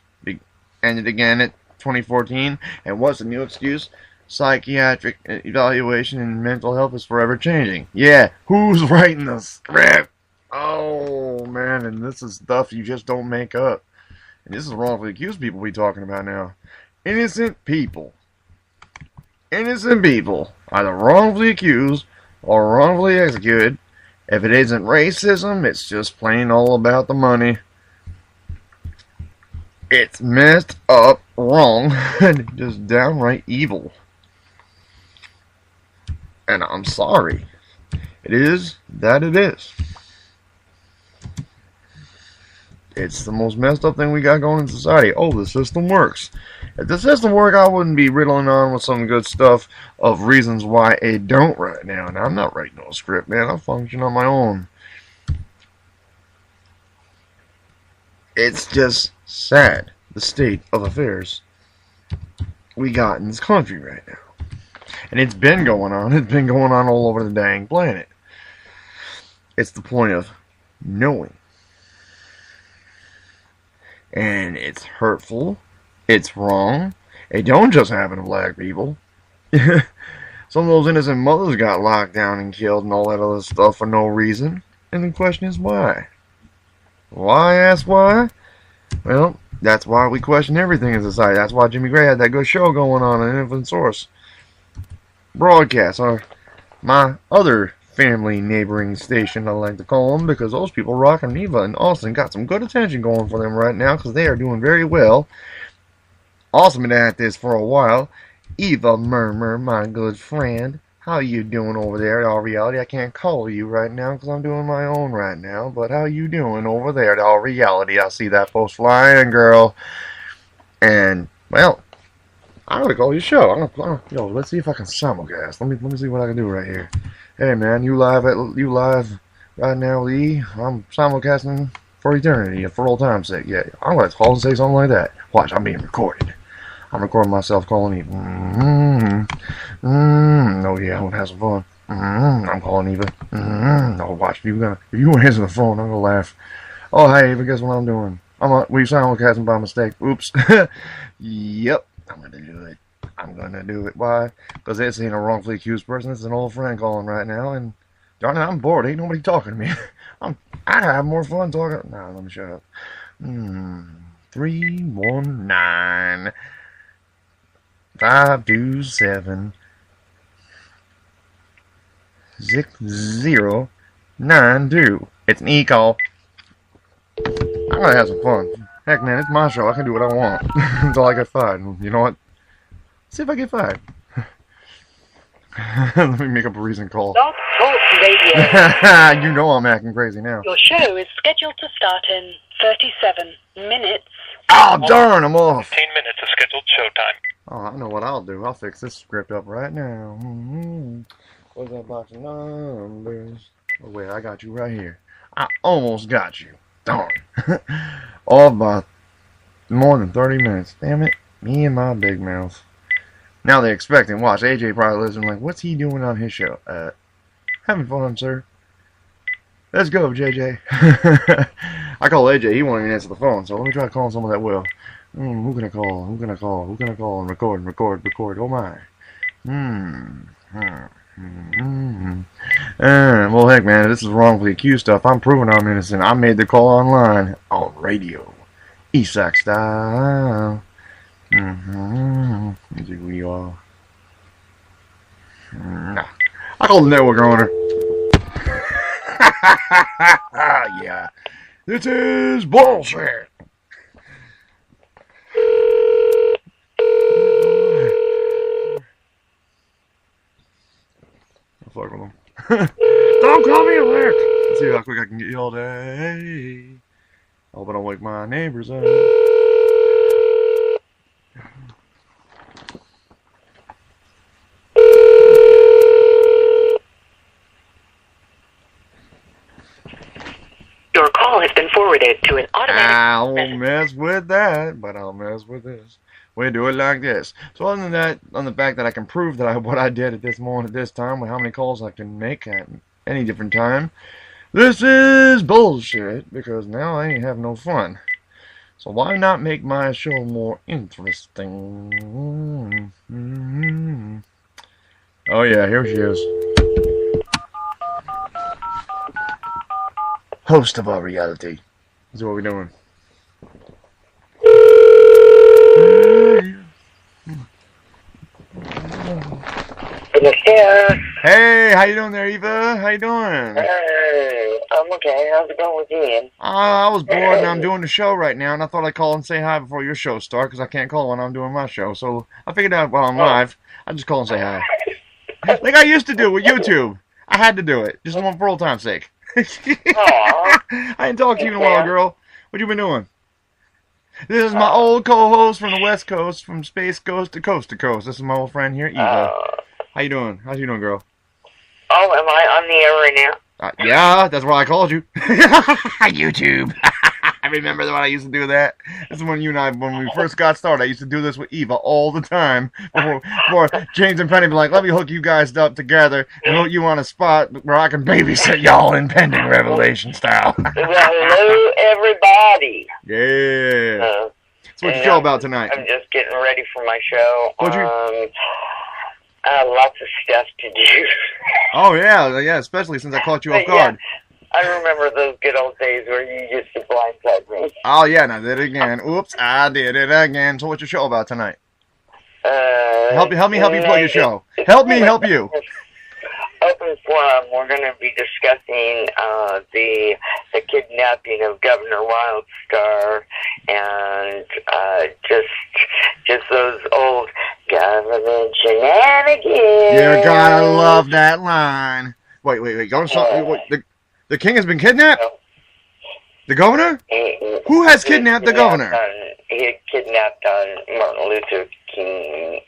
[SPEAKER 1] ended again at 2014. And what's the new excuse? Psychiatric evaluation and mental health is forever changing. Yeah, who's writing the script? Oh, man, and this is stuff you just don't make up. And this is wrongfully accused people we talking about now. Innocent people. Innocent people either wrongfully accused or wrongfully executed. If it isn't racism, it's just plain all about the money. It's messed up, wrong, and just downright evil. And I'm sorry. It is that it is. It's the most messed up thing we got going in society. Oh, the system works. If the system worked, I wouldn't be riddling on with some good stuff of reasons why it don't right now. Now, I'm not writing no script, man. I function on my own. It's just sad, the state of affairs we got in this country right now. And it's been going on. It's been going on all over the dang planet. It's the point of knowing. And it's hurtful. It's wrong. It don't just happen to black people. Some of those innocent mothers got locked down and killed and all that other stuff for no reason. And the question is why? Why, ask why? Well, that's why we question everything in society. That's why Jimmy Gray had that good show going on Infinite Source broadcast, or my other family neighboring station, I like to call them, because those people, Rock and Eva and Austin, got some good attention going for them right now, because they are doing very well. Austin been at this for a while. Eva Murmur, my good friend, how you doing over there at All Reality? I can't call you right now, because I'm doing my own right now, but how you doing over there at All Reality? I see that post flying, girl. And, well, I'm gonna call you a show. Yo, let's see if I can simulcast. Let me see what I can do right here. Hey man, you live right now, Lee. I'm simulcasting for eternity, for old time's sake. Yeah, I'm gonna call and say something like that. Watch, I'm being recorded. I'm recording myself calling Eva. Oh yeah, I'm gonna have some fun. I'm calling Eva. Oh, watch, if you answer the phone, I'm gonna laugh. Oh hey Eva, guess what I'm doing? We simulcasting by mistake. Oops. Yep. I'm gonna do it. I'm gonna do it. Why? Because this ain't a wrongfully accused person. It's an old friend calling right now, and darn it, I'm bored. Ain't nobody talking to me. I have more fun talking. Nah, let me shut up. 319 527 6092. It's an e-call. I'm gonna have some fun. Heck, man, it's my show. I can do what I want until I get fired. You know what? See if I get fired. Let me make up a reason call.
[SPEAKER 10] Blog Talk Radio.
[SPEAKER 1] You know I'm acting crazy now.
[SPEAKER 10] Your show is scheduled to start in 37 minutes.
[SPEAKER 1] Oh, darn, I'm off.
[SPEAKER 11] 15 minutes of scheduled showtime.
[SPEAKER 1] Oh, I know what I'll do. I'll fix this script up right now. Where's that box of numbers? Oh, wait, I got you right here. I almost got you. Darn. All by more than 30 minutes. Damn it. Me and my big mouth. Now they expect him. Watch, AJ probably listening like, what's he doing on his show? Having fun, sir. Let's go, JJ. I call AJ. He won't even answer the phone, so let me try calling someone that will. Who can I call? Who can I call? Who can I call? And record. Oh, my. Well, heck, man, this is wrongfully accused stuff. I'm proving I'm innocent. I made the call online on radio. Eastside style. Is it who you are? Nah. I call the network owner. Yeah. This is bullshit. I'll fuck with them. Don't call me alert. Let's see how quick I can get you all day. I hope I don't wake my neighbors up.
[SPEAKER 10] Your call has been forwarded to an automatic...
[SPEAKER 1] I won't mess with that, but I'll mess with this. We do it like this. So other than that, on the fact that I can prove that what I did at this moment, at this time, with how many calls I can make at any different time, this is bullshit, because now I ain't have no fun. So why not make my show more interesting? Oh yeah, here she is. Host of our reality. This is what we're doing. Hey, how you doing there, Eva? How you doing?
[SPEAKER 12] Hey, I'm okay. How's it going with you, Ian?
[SPEAKER 1] I was bored and I'm doing the show right now, and I thought I'd call and say hi before your show starts, because I can't call when I'm doing my show. So I figured out while I'm live, I'll just call and say hi. Like I used to do with YouTube. I had to do it, just for old time's sake. I ain't talked to you in a while, girl. What you been doing? This is my old co-host from the West Coast, from Space Coast to Coast to Coast. This is my old friend here, Eva. How you doing? How's you doing, girl?
[SPEAKER 12] Oh, am I on the air right now?
[SPEAKER 1] Yeah, that's why I called you. YouTube. I remember when I used to do that. This is when you and I, when we first got started, I used to do this with Eva all the time. Before James and Penny be like, let me hook you guys up together and hook you on a spot where I can babysit y'all in Pending Revelation style.
[SPEAKER 12] Hello, everybody.
[SPEAKER 1] Yeah. So what's your show about tonight?
[SPEAKER 12] I'm just getting ready for my show.
[SPEAKER 1] What'd you...
[SPEAKER 12] lots of stuff to do.
[SPEAKER 1] Oh, yeah, especially since I caught you off guard.
[SPEAKER 12] I remember those good old days where you used to blindside me.
[SPEAKER 1] Oh, yeah, and I did it again. Oops, I did it again. So what's your show about tonight? Help me plug your show. Help me help you.
[SPEAKER 12] Open forum, we're going to be discussing the kidnapping of Governor Wildstar and just those old government shenanigans.
[SPEAKER 1] You're gonna love that line. Wait. The king has been kidnapped? The governor? Who has kidnapped the governor?
[SPEAKER 12] He kidnapped on Martin Luther King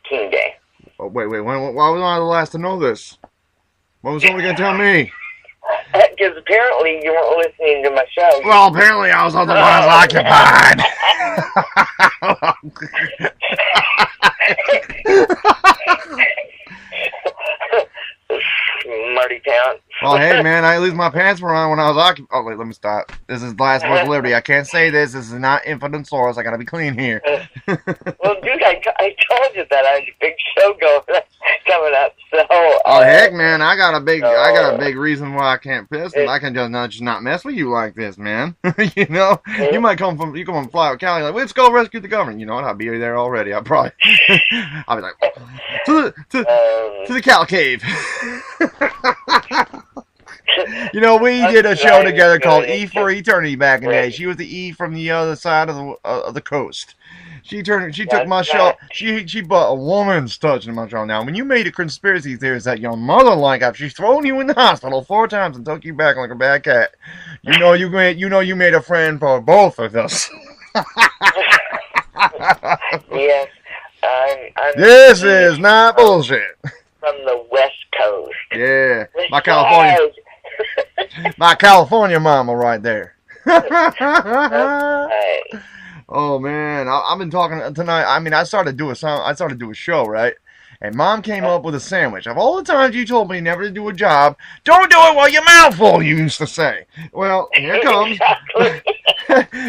[SPEAKER 12] Day.
[SPEAKER 1] Oh, wait. Why was I the last to know this? What was somebody going to tell me?
[SPEAKER 12] Because apparently you weren't listening to my show.
[SPEAKER 1] Well, apparently I was otherwise occupied.
[SPEAKER 12] Smarty pants.
[SPEAKER 1] Well, hey, man, I lose my pants were on when I was occupied. Oh, wait, let me stop. This is the last word of liberty. I can't say this. This is not Infinite Source. I gotta be clean here.
[SPEAKER 12] Well, dude, I told you that I had a big show coming up. So.
[SPEAKER 1] Oh heck, man, I got a big reason why I can't piss. I can just not mess with you like this, man. You know, you come from fly out Cali like, let's go rescue the government. You know what? I'll be there already. I'll be like, to the Cal Cave. You know, we did a show together called E for Eternity back in the day. She was the E from the other side of the coast. She took my show. She bought a woman's touch in my show. Now, when you made a conspiracy theorist that your mother like, she's thrown you in the hospital 4 times and took you back like a bad cat. You know you made a friend for both of us.
[SPEAKER 12] Yes,
[SPEAKER 1] this is not bullshit.
[SPEAKER 12] From the West Coast.
[SPEAKER 1] Yeah, my California mama right there. Oh man, I've been talking tonight. I mean, I started to do a show, right? And Mom came up with a sandwich. Of all the times you told me never to do a job, don't do it while your mouth full, you used to say. Well, here it comes.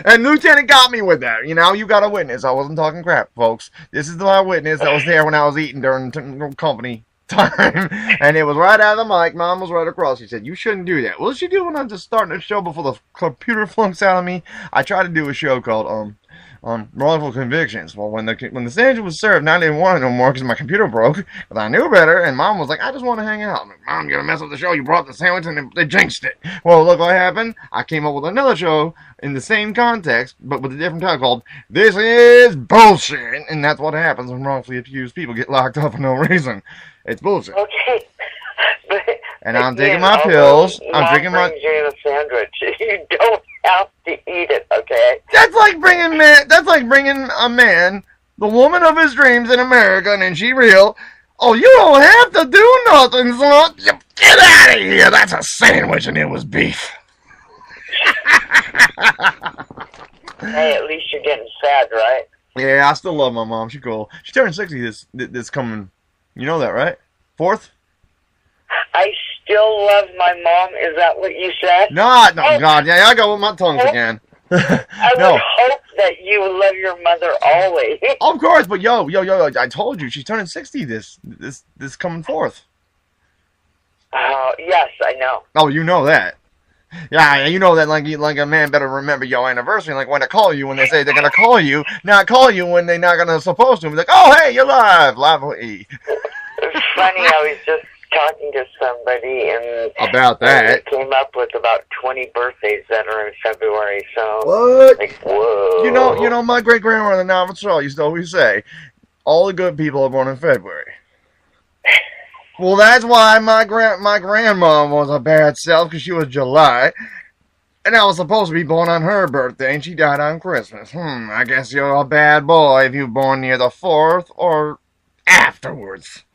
[SPEAKER 1] And Lieutenant got me with that. You know, you got a witness. I wasn't talking crap, folks. This is my witness that was there when I was eating during company time. And it was right out of the mic. Mom was right across. She said, you shouldn't do that. What did she do when I'm just starting a show before the computer flunks out of me? I tried to do a show called, wrongful convictions. Well, when the sandwich was served, I didn't want it no more because my computer broke. But I knew better, and Mom was like, I just want to hang out. I'm like, Mom, you're gonna mess up the show. You brought the sandwich and they jinxed it. Well, look what happened. I came up with another show in the same context, but with a different title called This Is Bullshit. And that's what happens when wrongfully accused people get locked up for no reason. It's bullshit.
[SPEAKER 12] Okay.
[SPEAKER 1] And I'm taking my pills. I'm drinking my...
[SPEAKER 12] you a sandwich. You don't have to eat it, okay?
[SPEAKER 1] That's like bringing a man, the woman of his dreams in America, and then she real. Oh, you don't have to do nothing, son. You get out of here. That's a sandwich, and it was beef.
[SPEAKER 12] Hey, at least you're getting fed, right?
[SPEAKER 1] Yeah, I still love my mom. She's cool. She turned 60 this coming. You know that, right? 4th?
[SPEAKER 12] I still love my mom. Is that what you said?
[SPEAKER 1] No, God, yeah, I go with my tongues again.
[SPEAKER 12] I would hope that you love your mother always.
[SPEAKER 1] Of course, but yo, I told you she's turning 60 this coming 4th.
[SPEAKER 12] Yes, I know.
[SPEAKER 1] Oh, you know that. Yeah, you know that like a man better remember your anniversary, like when they call you when they say they're gonna call you, not call you when they're not gonna supposed to. Be like, oh hey, you're live with E.
[SPEAKER 12] It's funny, I was just talking to somebody and
[SPEAKER 1] about that.
[SPEAKER 12] Came up with about 20 birthdays that are in February. So
[SPEAKER 1] what?
[SPEAKER 12] Like, whoa.
[SPEAKER 1] You know, my great grandmother Nava Shaw used to always say, all the good people are born in February. Well, that's why my grandma was a bad self, because she was July, and I was supposed to be born on her birthday, and she died on Christmas. I guess you're a bad boy if you're born near the 4th or afterwards.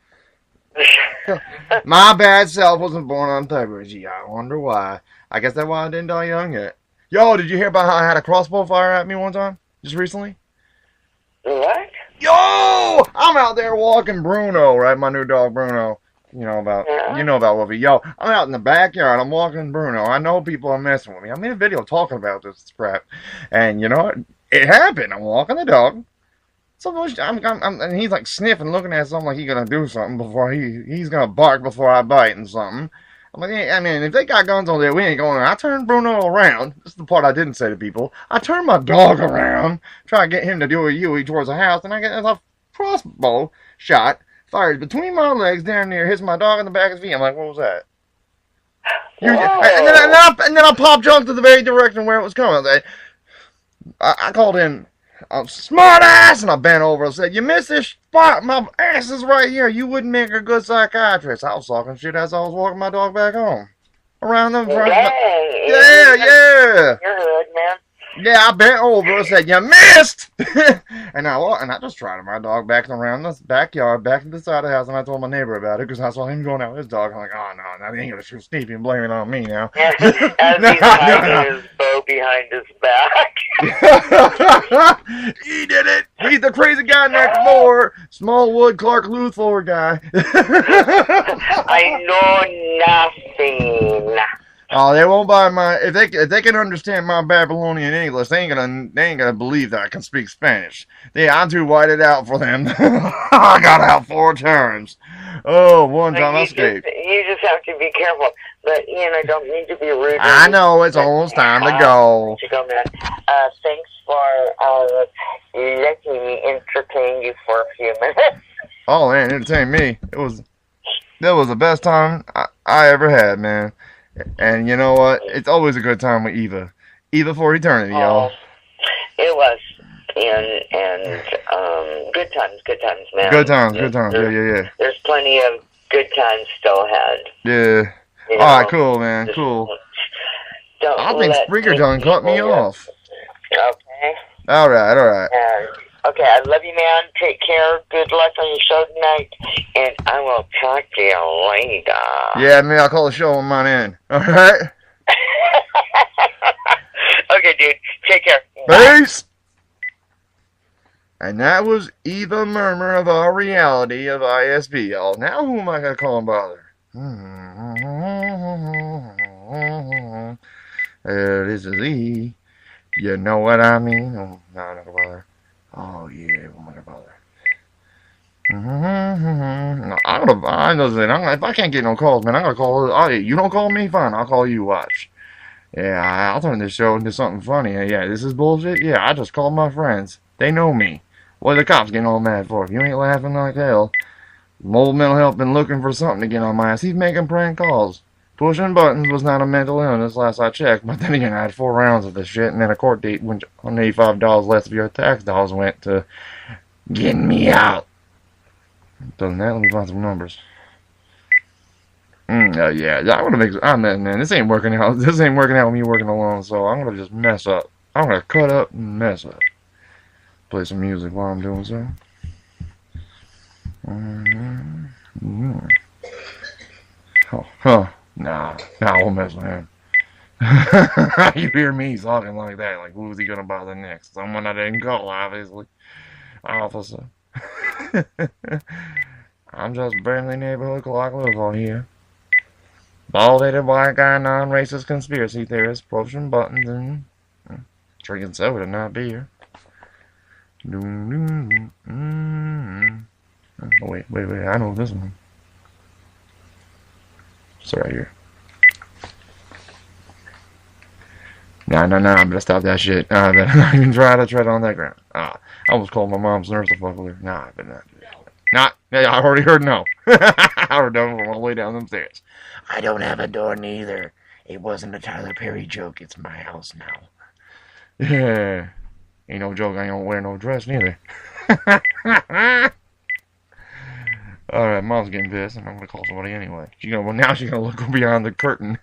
[SPEAKER 1] My bad self wasn't born on February. Gee, I wonder why. I guess that's why I didn't die young yet. Yo, did you hear about how I had a crossbow fire at me one time? Just recently?
[SPEAKER 12] What?
[SPEAKER 1] Yo! I'm out there walking Bruno, right? My new dog Bruno. You know about Wolfie. Yo, I'm out in the backyard. I'm walking Bruno. I know people are messing with me. I made a video talking about this crap. And you know what? It happened. I'm walking the dog. And he's like sniffing, looking at something like he's gonna do something before he's gonna bark before I bite and something. I'm like, I mean, if they got guns on there, we ain't going there. I turned Bruno around. This is the part I didn't say to people. I turned my dog around, try to get him to do a U-E towards the house, and I get a crossbow shot fired between my legs, down near, hits my dog in the back of his feet. I'm like, what was that? And then I popped jump to the very direction where it was coming. I called him a smart ass, and I bent over and said, you missed this spot. My ass is right here. You wouldn't make a good psychiatrist. I was talking shit as I was walking my dog back home. Around them. Yeah.
[SPEAKER 12] You're good, man.
[SPEAKER 1] Yeah, I bent over and said, you missed! and I just trotted my dog back around the backyard, back to the side of the house, and I told my neighbor about it, because I saw him going out with his dog. I'm like, oh, no, now he ain't going to shoot Sneepy and blame it on me now.
[SPEAKER 12] As he's hiding his bow behind his back.
[SPEAKER 1] He did it! He's the crazy guy next door. Smallwood Clark Luthor guy.
[SPEAKER 12] I know nothing.
[SPEAKER 1] Oh, they won't buy my. If they can understand my Babylonian English, they ain't gonna believe that I can speak Spanish. Yeah, I'm too whited out for them. I got out 4 times. Oh, one time I escaped.
[SPEAKER 12] You just have to be careful. But Ian, I don't need to be rude.
[SPEAKER 1] I know it's almost time to go.
[SPEAKER 12] Thanks for letting me entertain you for a few minutes.
[SPEAKER 1] Oh man, entertain me. That was the best time I ever had, man. And you know what? It's always a good time with Eva. Eva for eternity, y'all.
[SPEAKER 12] It was. And good times, man.
[SPEAKER 1] Good times. Yeah.
[SPEAKER 12] There's plenty of good times still had.
[SPEAKER 1] Yeah. Alright, cool, man. Cool. I think Spreaker done cut me off.
[SPEAKER 12] Okay.
[SPEAKER 1] Alright.
[SPEAKER 12] Okay, I love you, man. Take care. Good luck on your show tonight. And I will talk to you later.
[SPEAKER 1] Yeah, maybe I'll call the show on mine in. Alright?
[SPEAKER 12] Okay, dude. Take care.
[SPEAKER 1] Peace! And that was the murmur of our reality of ISB, y'all. Now who am I gonna call and bother? This is E. You know what I mean? Oh, no, I'm not gonna bother. Oh yeah, who am I gonna bother? No, if I can't get no calls, man, I'm gonna call. You don't call me, fine. I'll call you. Watch. Yeah, I'll turn this show into something funny. Yeah, this is bullshit. Yeah, I just called my friends. They know me. What are the cops getting all mad for? If you ain't laughing like hell, Mobile Mental Health been looking for something to get on my ass. He's making prank calls. Pushing buttons was not a mental illness last I checked, but then again, I had 4 rounds of this shit, and then a court date went $185 less of your tax dollars went to getting me out. Other than that, let me find some numbers. Yeah, I want to make. Man, this ain't working out. This ain't working out with me working alone. So I'm gonna just mess up. I'm gonna cut up and mess up. Play some music while I'm doing so. Nah, I won't mess with him. You hear me talking like that? Like, who's he gonna bother next? Someone I didn't call, obviously. Officer. I'm just barely neighborhood Clark Louisville here. Bald-headed white guy, non-racist conspiracy theorist, pushing buttons and drinking soda, not beer. Oh, wait, I know this one. It's right here. Nah, I better stop that shit. I better not even try to tread on that ground. I almost called my mom's nurse to fuck with her. Nah, I better not do that. Yeah, I already heard no. I heard no from all the way down them stairs. I don't have a door neither. It wasn't a Tyler Perry joke. It's my house now. Yeah. Ain't no joke. I don't wear no dress neither. Alright, Mom's getting pissed, and I'm gonna call somebody anyway. Now she's gonna look beyond the curtain.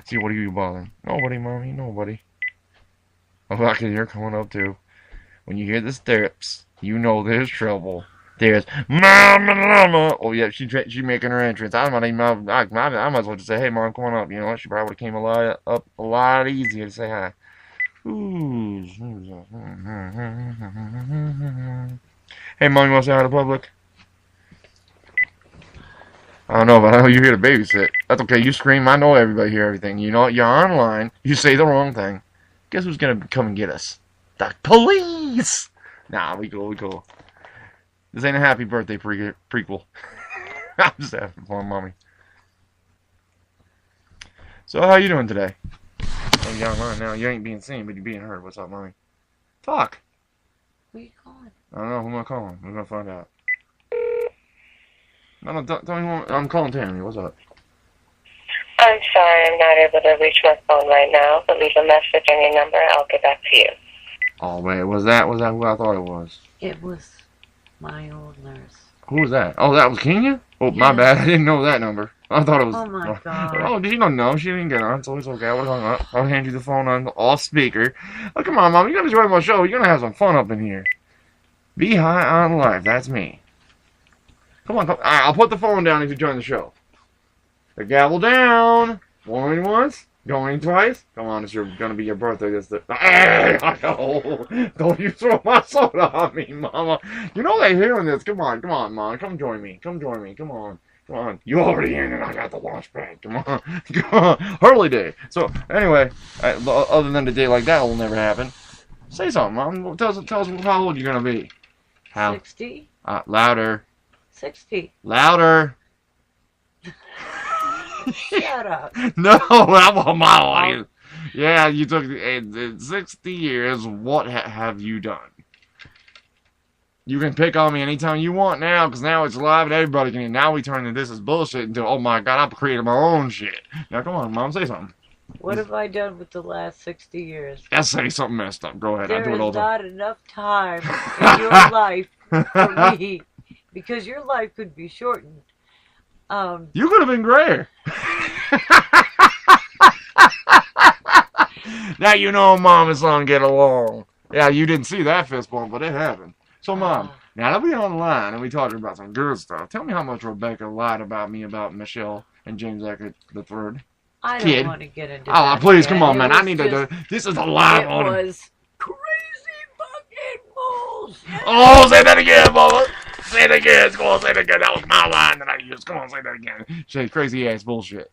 [SPEAKER 1] See, what are you bothering? Nobody, Mommy, nobody. Oh, I can hear coming up too. When you hear the steps, you know there's trouble. There's Mama. Oh yeah, she making her entrance. I might as well just say, hey Mom, come on up. You know what? She probably would have came a lot easier to say hi. Hey Mom, you want to say hi to the public? I don't know, but I know you're here to babysit. That's okay. You scream. I know everybody hear everything. You know, you're online. You say the wrong thing. Guess who's gonna come and get us? The police. Nah, we cool. This ain't a happy birthday prequel. I'm just having fun, Mommy. So, how you doing today? Oh, you're online now. You ain't being seen, but you're being heard. What's up, Mommy? Talk.
[SPEAKER 13] Who are you calling?
[SPEAKER 1] I don't know. Who am I calling? We're gonna find out. No, tell me who I'm calling. Tammy. What's up?
[SPEAKER 14] I'm sorry, I'm not able to reach my phone right now, but leave a message and your number. I'll get back to you.
[SPEAKER 1] Oh, wait. Was that who I thought it was?
[SPEAKER 13] It was my old nurse.
[SPEAKER 1] Who was that? Oh, that was Kenya? Oh, yeah. My bad. I didn't know that number. I thought it was...
[SPEAKER 13] Oh, my God.
[SPEAKER 1] Oh, did you not know? She didn't get on, so it's okay. I would have hung up. I'll hand you the phone on off speaker. Oh, come on, Mom. You're going to enjoy my show. You're going to have some fun up in here. Be high on life. That's me. Come on. I'll put the phone down if you join the show. The gavel down. Going once. Going twice. Come on, it's going to be your birthday. Don't you throw my soda on me, Mama. You know they're hearing this. Come on, Mom. Come join me. Come on. You already in and I got the launch pad. Come on. Hurley day. So, anyway, other than a day like that will never happen. Say something, Mom. Tell us how old you're going to be. How?
[SPEAKER 13] 60.
[SPEAKER 1] Louder.
[SPEAKER 13] 60.
[SPEAKER 1] Louder.
[SPEAKER 13] Shut up.
[SPEAKER 1] No, I'm on my audience. Yeah, you took 60 years. What have you done? You can pick on me anytime you want now, because now it's live and everybody can hear. Now we turn into this is bullshit into, oh my God, I've created my own shit. Now come on, Mom, say something.
[SPEAKER 13] What have I done with the last 60 years?
[SPEAKER 1] Let's say something messed up. Go ahead. I do it all the time.
[SPEAKER 13] There is not enough time in your life for me, because your life could be shortened.
[SPEAKER 1] You could have been grayer. Now you know Mom and son get along. Yeah, you didn't see that fist bump, but it happened. So, Mom, now that we're online and we talking about some good stuff, tell me how much Rebecca lied about me about Michelle and James Eckert III.
[SPEAKER 13] I don't want to get into that.
[SPEAKER 1] Oh, please, come on, man. I need to do. This is a live one.
[SPEAKER 13] It was crazy fucking bullshit.
[SPEAKER 15] Oh, say that again, mama. Say it again. Come on, say it again. That was my line that I used. Come on, say that again. Say crazy ass bullshit.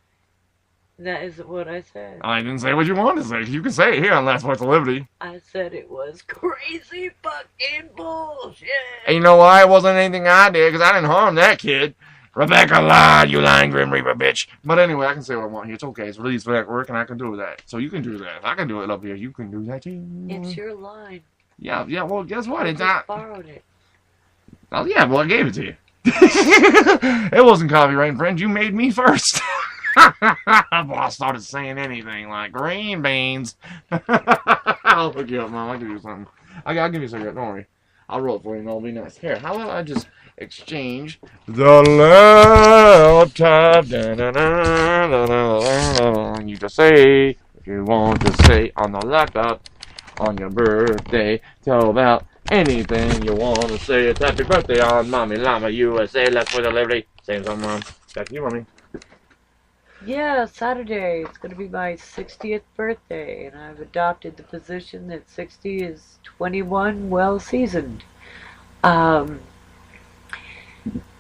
[SPEAKER 13] That isn't what I said.
[SPEAKER 15] I didn't say what you wanted to say. You can say it here on Last Voice of Liberty.
[SPEAKER 13] I said it was crazy fucking bullshit.
[SPEAKER 15] And you know why? It wasn't anything I did, because I didn't harm that kid. Rebecca lied, you lying Grim Reaper bitch. But anyway, I can say what I want here. It's okay. It's released back work, and I can do that. So you can do that. If I can do it up here, you can do that too.
[SPEAKER 13] It's your line.
[SPEAKER 15] Yeah, well, guess what?
[SPEAKER 13] I
[SPEAKER 15] It's
[SPEAKER 13] just
[SPEAKER 15] not.
[SPEAKER 13] borrowed it.
[SPEAKER 15] Oh, yeah, well, I gave it to you. It wasn't copyright infringement. You made me first. I started saying anything like green beans. I'll hook you up, Mom. I'll give you something. I'll give you a cigarette. Don't worry. I'll roll it for you, and it'll be nice. Here, how about I just exchange the laptop? You just say if you want to say on the laptop on your birthday. Tell about anything you want to say. It's happy birthday on Mommy Llama USA. Let's for the Liberty. Say something, Mom. Back to you, Mommy.
[SPEAKER 13] Yeah, Saturday. It's going to be my 60th birthday, and I've adopted the position that 60 is 21 well seasoned. Don't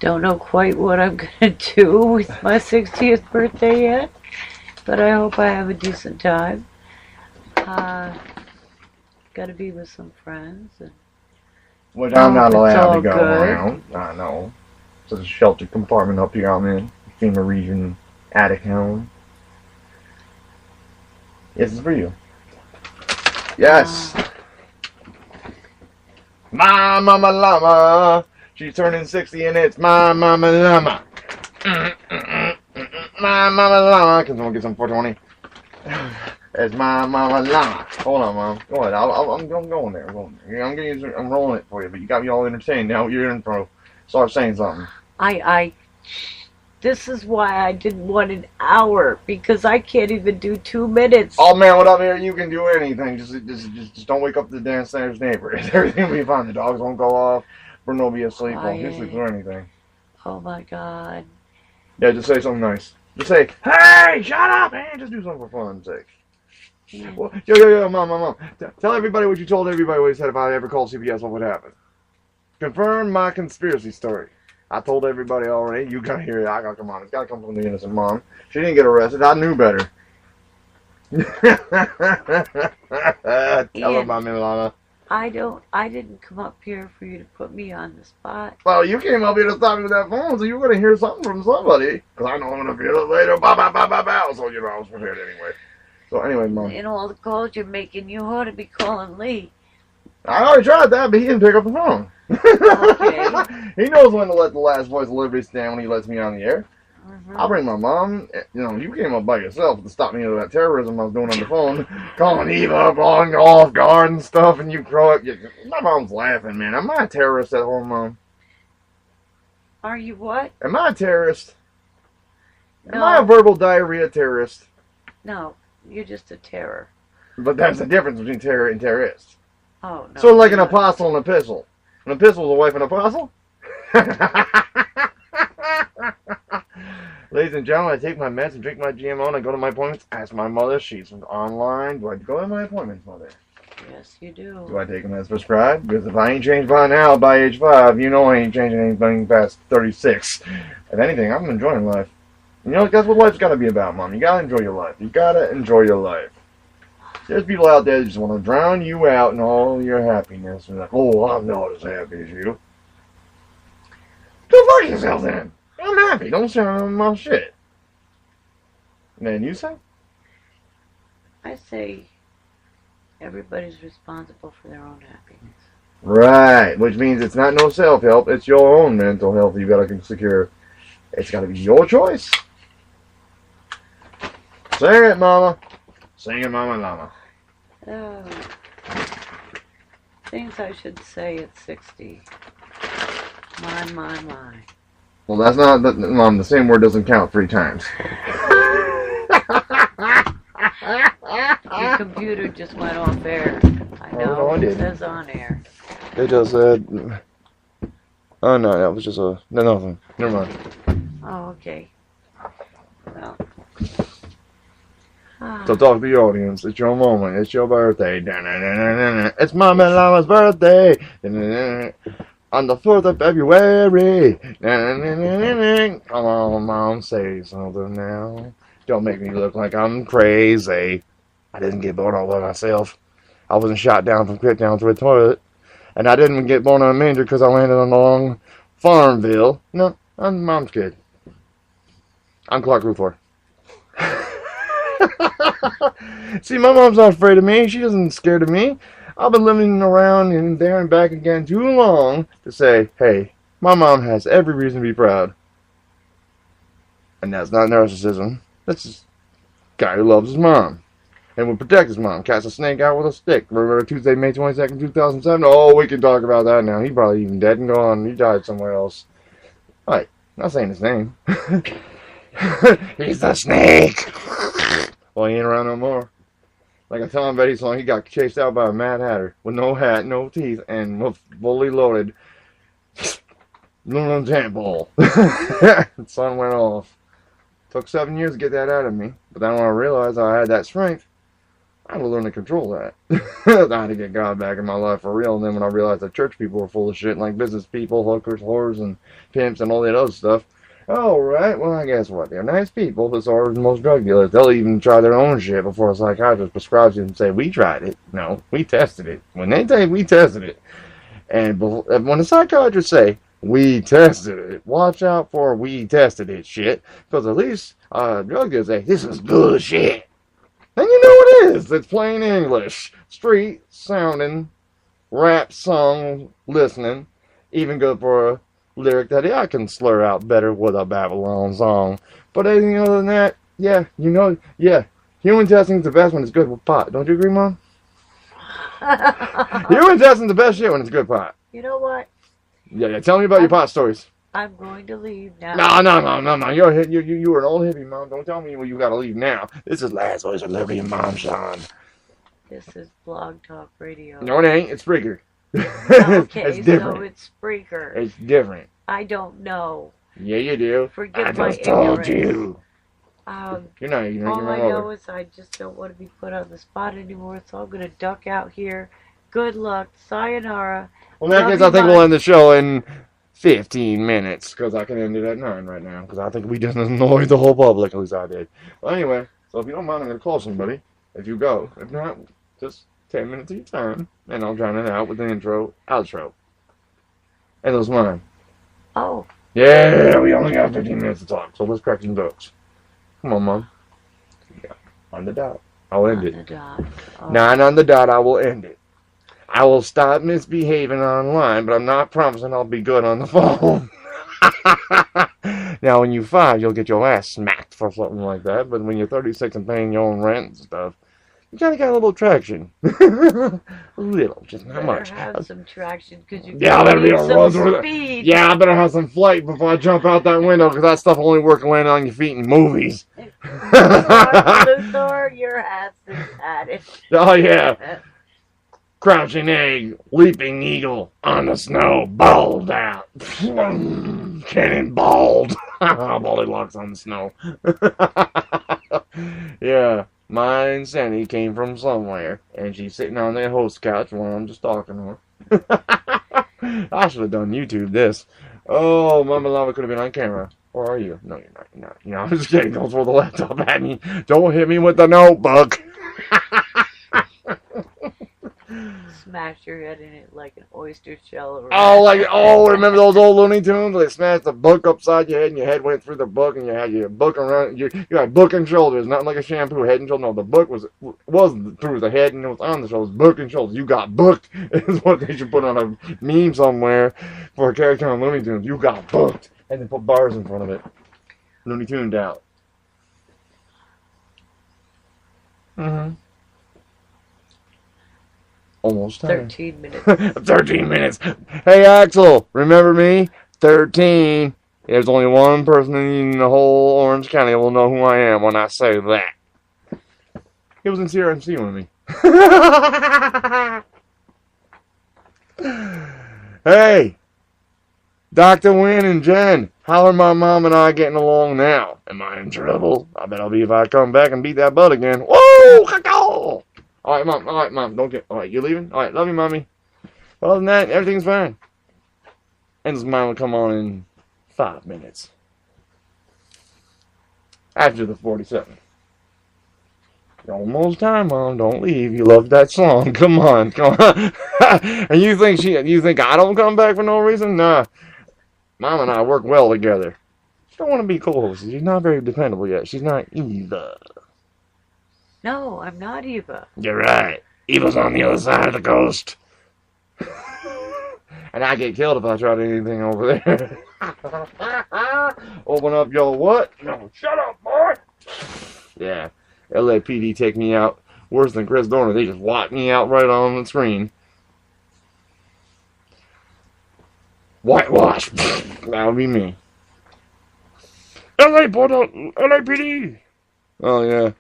[SPEAKER 13] know quite what I'm going to do with my 60th birthday yet, but I hope I have a decent time. Got to be with some friends. And
[SPEAKER 1] which I'm not allowed to go
[SPEAKER 13] good.
[SPEAKER 1] around. I know. It's a sheltered compartment up here I'm in. FEMA region attic home. Yes, it's for you. Yes. My mama llama. She's turning 60 and it's my mama llama. My mama llama. Can someone get some 420? It's my mama llama. Hold on, Mom. Go ahead. I'm going there. I'm rolling it for you, but you got me all entertained. Now your intro. Start saying something.
[SPEAKER 13] This is why I didn't want an hour, because I can't even do 2 minutes.
[SPEAKER 1] Oh man, what up here? You can do anything. Just don't wake up the downstairs neighbor. Everything will be fine. The dogs won't go off. Bruno will be asleep. Won't be asleep or anything.
[SPEAKER 13] Oh my God.
[SPEAKER 1] Yeah, just say something nice. Just say, hey, shut up, man. Just do something for fun's sake.
[SPEAKER 13] Yeah.
[SPEAKER 1] Well, yo, Mom. Tell everybody what you told everybody what you said if I ever called CPS, what would happen. Confirm my conspiracy story. I told everybody already. You gotta hear it. I gotta come on. It's gotta come from the innocent mom. She didn't get arrested. I knew better. Tell her about me, Lana.
[SPEAKER 13] I didn't come up here for you to put me on the spot.
[SPEAKER 1] Well, you came up here to stop me with that phone, so you were gonna hear something from somebody. Because I know I'm gonna feel it later. Bow. So, you know, I was prepared anyway. So, anyway, Mom.
[SPEAKER 13] In all the calls you're making, you ought to be calling Lee.
[SPEAKER 1] I already tried that, but he didn't pick up the phone.
[SPEAKER 13] Okay.
[SPEAKER 1] He knows when to let the last voice of Liberty stand when he lets me on the air. I'll bring my mom. You know, you came up by yourself to stop me with that terrorism I was doing on the phone, calling Eva, blowing off guard and stuff, and you crow up. My mom's laughing, man. Am I a terrorist at home, Mom?
[SPEAKER 13] Are you what?
[SPEAKER 1] Am I a terrorist?
[SPEAKER 13] No.
[SPEAKER 1] Am I a verbal diarrhea terrorist?
[SPEAKER 13] No, you're just a terror.
[SPEAKER 1] But there's a difference between terror and terrorist.
[SPEAKER 13] Oh, no.
[SPEAKER 1] Sort of like an apostle and an epistle. An epistle is a wife and apostle? Ladies and gentlemen, I take my meds and drink my GMO and I go to my appointments. Ask my mother. She's online. Do I go to my appointments, Mother?
[SPEAKER 13] Yes, you do.
[SPEAKER 1] Do I take them as prescribed? Because if I ain't changed by now, by age 5, you know I ain't changing anything past 36. If anything, I'm enjoying life. You know, that's what life's got to be about, Mom. You got to enjoy your life. You got to enjoy your life. There's people out there that just want to drown you out in all your happiness. And like, oh, I'm not as happy as you. Go fuck yourself then. I'm happy. Don't sound my shit. And then you say?
[SPEAKER 13] I say everybody's responsible for their own happiness.
[SPEAKER 1] Right. Which means it's not no self-help. It's your own mental health you got to secure. It's got to be your choice. Sing it, Mama. Sing it, Mama Llama.
[SPEAKER 13] Oh. Things I should say at 60. My.
[SPEAKER 1] Well, that's not, Mom, the same word doesn't count 3 times.
[SPEAKER 13] Your computer just went off air. I know.
[SPEAKER 1] no, it
[SPEAKER 13] It
[SPEAKER 1] didn't.
[SPEAKER 13] says on air.
[SPEAKER 1] It just said... Oh, no, that was just nothing. Never mind.
[SPEAKER 13] Oh, okay. Well,
[SPEAKER 1] So talk to the audience. It's your moment. It's your birthday. It's Mama Llama's birthday. On the 4th of February. Come on, Mom, say something now. Don't make me look like I'm crazy. I didn't get born all by myself. I wasn't shot down from crit down through a toilet. And I didn't get born on a manger because I landed on the long Farmville. No, I'm Mom's kid. I'm Clark Luthor. See, my mom's not afraid of me. She isn't scared of me. I've been living around and there and back again too long to say, hey, my mom has every reason to be proud. And that's not narcissism. That's just a guy who loves his mom and would protect his mom. Cast a snake out with a stick. Remember Tuesday, May 22nd, 2007? Oh, we can talk about that now. He's probably even dead and gone. He died somewhere else. Alright, not saying his name. He's the snake. Well, he ain't around no more. Like a Tom Petty song, he got chased out by a Mad Hatter with no hat, no teeth, and fully loaded aluminum tadpole. The sun went off. Took 7 years to get that out of me, but then when I realized I had that strength, I had to learn to control that. I had to get God back in my life for real, and then when I realized that church people were full of shit, like business people, hookers, whores, and pimps, and all that other stuff. Alright, well, I guess what? They're nice people, but so are most drug dealers. They'll even try their own shit before a psychiatrist prescribes it and say, we tried it. No, we tested it. When they say we tested it, and when the psychiatrists say, we tested it, watch out for we tested it shit, because at least drug dealers say, this is good shit. And you know it is. It's plain English. Street sounding, rap song listening, even good for a lyric that I can slur out better with a Babylon song. But anything other than that, yeah, you know, yeah, human testing is the best when it's good with pot. Don't you agree, Mom? Human testing is the best shit when it's good pot.
[SPEAKER 13] You know what?
[SPEAKER 1] Yeah, tell me about your pot stories.
[SPEAKER 13] I'm going to leave now.
[SPEAKER 1] No. You're an old hippie, Mom. Don't tell me you gotta leave now. This is Last Voice of Liberty and Mom Sean.
[SPEAKER 13] This is Blog Talk Radio.
[SPEAKER 1] No, it ain't. It's Spreaker.
[SPEAKER 13] Okay,
[SPEAKER 1] it's different.
[SPEAKER 13] so it's Spreaker.
[SPEAKER 1] It's different.
[SPEAKER 13] I don't know.
[SPEAKER 1] Yeah, you do.
[SPEAKER 13] Forgive
[SPEAKER 1] I
[SPEAKER 13] my
[SPEAKER 1] just told
[SPEAKER 13] ignorance.
[SPEAKER 1] you.
[SPEAKER 13] You're
[SPEAKER 1] not
[SPEAKER 13] all I know is I just don't want to be put on the spot anymore, so I'm going to duck out here. Good luck. Sayonara.
[SPEAKER 1] Well, in that case, I think we'll end the show in 15 minutes, because I can end it at 9 right now, because I think we just annoyed the whole public, at least I did. Well, anyway, so if you don't mind, I'm going to call somebody if you go. If not, just 10 minutes of your time, and I'll drown it out with the intro, outro. And those mine.
[SPEAKER 13] Oh.
[SPEAKER 1] Yeah, we only got 15 minutes to talk, so let's crack some jokes. Come on, Mom. Yeah, on the dot. I'll end it.
[SPEAKER 13] On the dot. Oh.
[SPEAKER 1] 9 on the dot, I will end it. I will stop misbehaving online, but I'm not promising I'll be good on the phone. Now, when you're 5, you'll get your ass smacked for something like that, but when you're 36 and paying your own rent and stuff, you kind of got a little traction. A little, just not much.
[SPEAKER 13] Have some traction, because you
[SPEAKER 1] I better be on roads
[SPEAKER 13] some
[SPEAKER 1] with
[SPEAKER 13] speed.
[SPEAKER 1] it. Yeah, I better have some flight before I jump out that window, because that stuff only works landing on your feet in movies.
[SPEAKER 13] Luthor, your ass is at it.
[SPEAKER 1] Oh, yeah. Crouching egg, leaping eagle, on the snow, balled out. Cannonballed. Baldy locks on the snow. Yeah, my insanity came from somewhere, and she's sitting on that host couch while I'm just talking to her. I should have done YouTube this. Oh, Mama Lava could have been on camera. Or are you? No, you're not. You're not. You know, I'm just kidding. Don't throw the laptop at me. Don't hit me with the notebook.
[SPEAKER 13] Smash your head in it like an oyster shell.
[SPEAKER 1] Remember those old Looney Tunes? They smashed the book upside your head and your head went through the book and you had your book around, you had book and shoulders, not like a shampoo, head and shoulders. No, the book wasn't through the head and it was on the shoulders, book and shoulders. You got booked is what they should put on a meme somewhere for a character on Looney Tunes. You got booked. And then put bars in front of it. Looney Tuned out. Mm-hmm. Almost time.
[SPEAKER 13] 13 minutes.
[SPEAKER 1] 13 minutes. Hey, Axel, remember me? 13. There's only one person in the whole Orange County that will know who I am when I say that. He was in CRMC with me. Hey, Dr. Wynn and Jen,
[SPEAKER 15] How are my mom and I getting along now? Am I in trouble? I bet I'll be if I come back and beat that butt again. Whoa! Caw-caw! Alright, Mom. Don't get... Alright, you leaving? Alright, love you, Mommy. Other than that, everything's fine. And this mine will come on in 5 minutes. After the 47. Almost time, Mom. Don't leave. You love that song. Come on. And you think I don't come back for no reason? Nah. Mom and I work well together. She don't want to be co-host. She's not very dependable yet. She's not Eva.
[SPEAKER 13] No, I'm not Eva.
[SPEAKER 15] You're right. Eva's on the other side of the coast. And I get killed if I try anything over there. Open up your what? No, shut up, boy. Yeah. LAPD take me out worse than Chris Dorner. They just wipe me out right on the screen. Whitewash. That would be me. LAPD. Oh, yeah.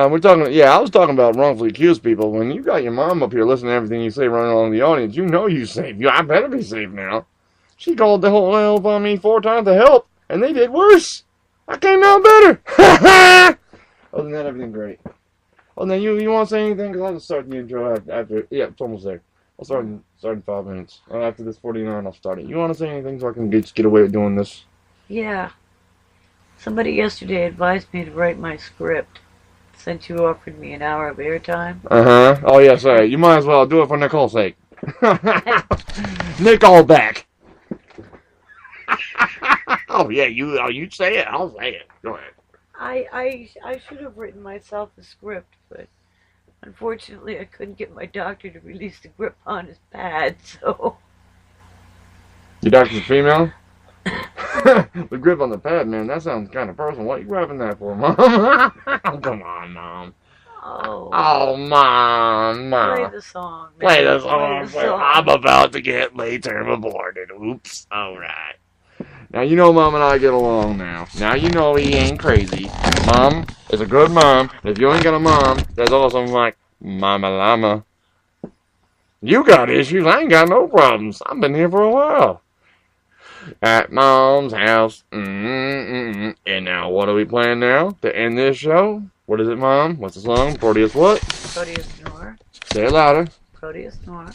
[SPEAKER 15] We're talking. Yeah, I was talking about wrongfully accused people. When you got your mom up here listening to everything you say running along the audience, you know you safe. I better be safe now. She called the whole help on me 4 times to help, and they did worse. I came out better. Other than that, everything great. Oh, then you want to say anything? Because I'll just start the intro after. Yeah, it's almost there. I'll start in 5 minutes. After this 49, I'll start it. You want to say anything so I can just get away with doing this?
[SPEAKER 13] Yeah. Somebody yesterday advised me to write my script. Since you offered me an hour of airtime.
[SPEAKER 15] Uh-huh. Oh, yeah, sorry. You might as well do it for Nicole's sake. Nicole back. Oh, yeah, you say it. I'll say it. Go ahead.
[SPEAKER 13] I should have written myself a script, but unfortunately I couldn't get my doctor to release the grip on his pad, so...
[SPEAKER 15] Your doctor's female? The grip on the pad, man, that sounds kind of personal. What are you grabbing that for, Mom? Oh, come on, Mom. Oh, Mom.
[SPEAKER 13] Play the song, man.
[SPEAKER 15] Play the song. I'm about to get late term aborted. Oops. All right. Now, you know Mom and I get along now. Now you know he ain't crazy. Mom is a good mom. If you ain't got a mom, that's awesome like Mama Llama. You got issues. I ain't got no problems. I've been here for a while. At Mom's house. And now, what are we playing now to end this show? What is it, Mom? What's the song? Proteus what?
[SPEAKER 13] Proteus Nora.
[SPEAKER 15] Say it louder.
[SPEAKER 13] Proteus Nora.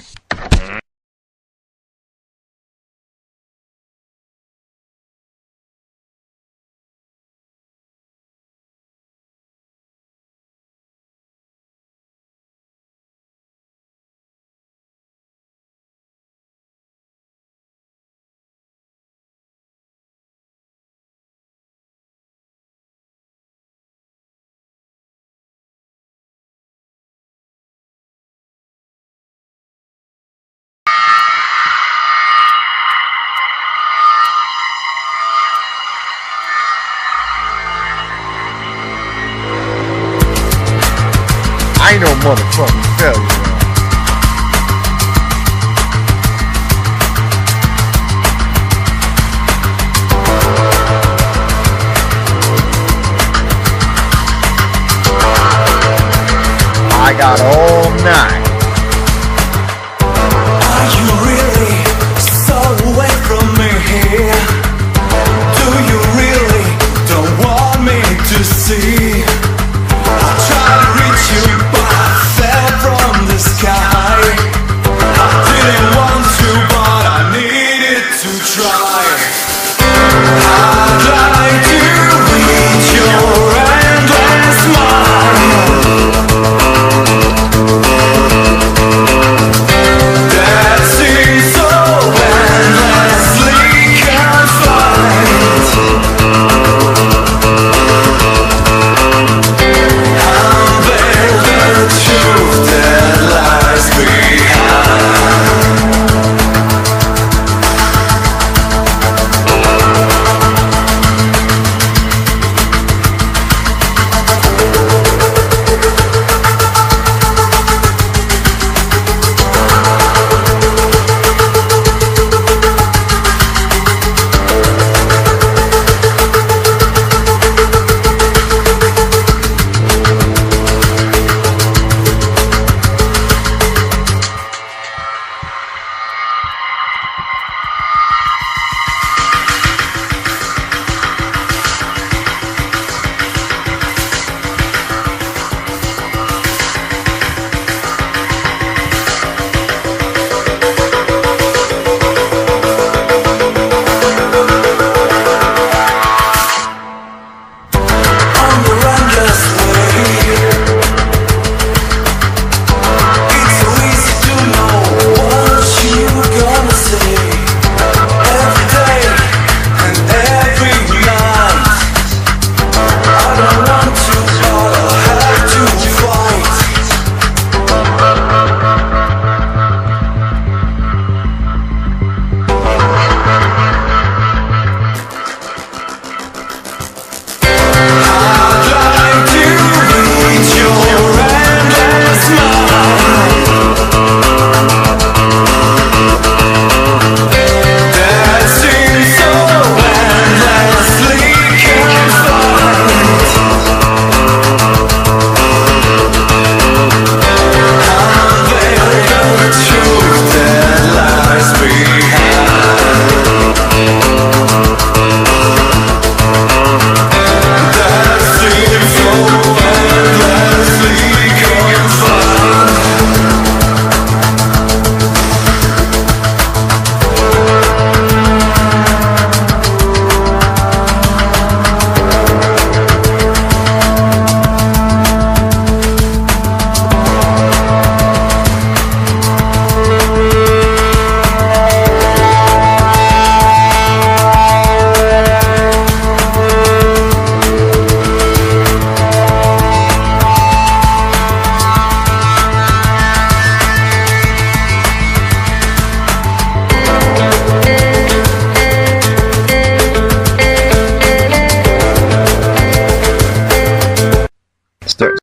[SPEAKER 1] I ain't no motherfucking failure.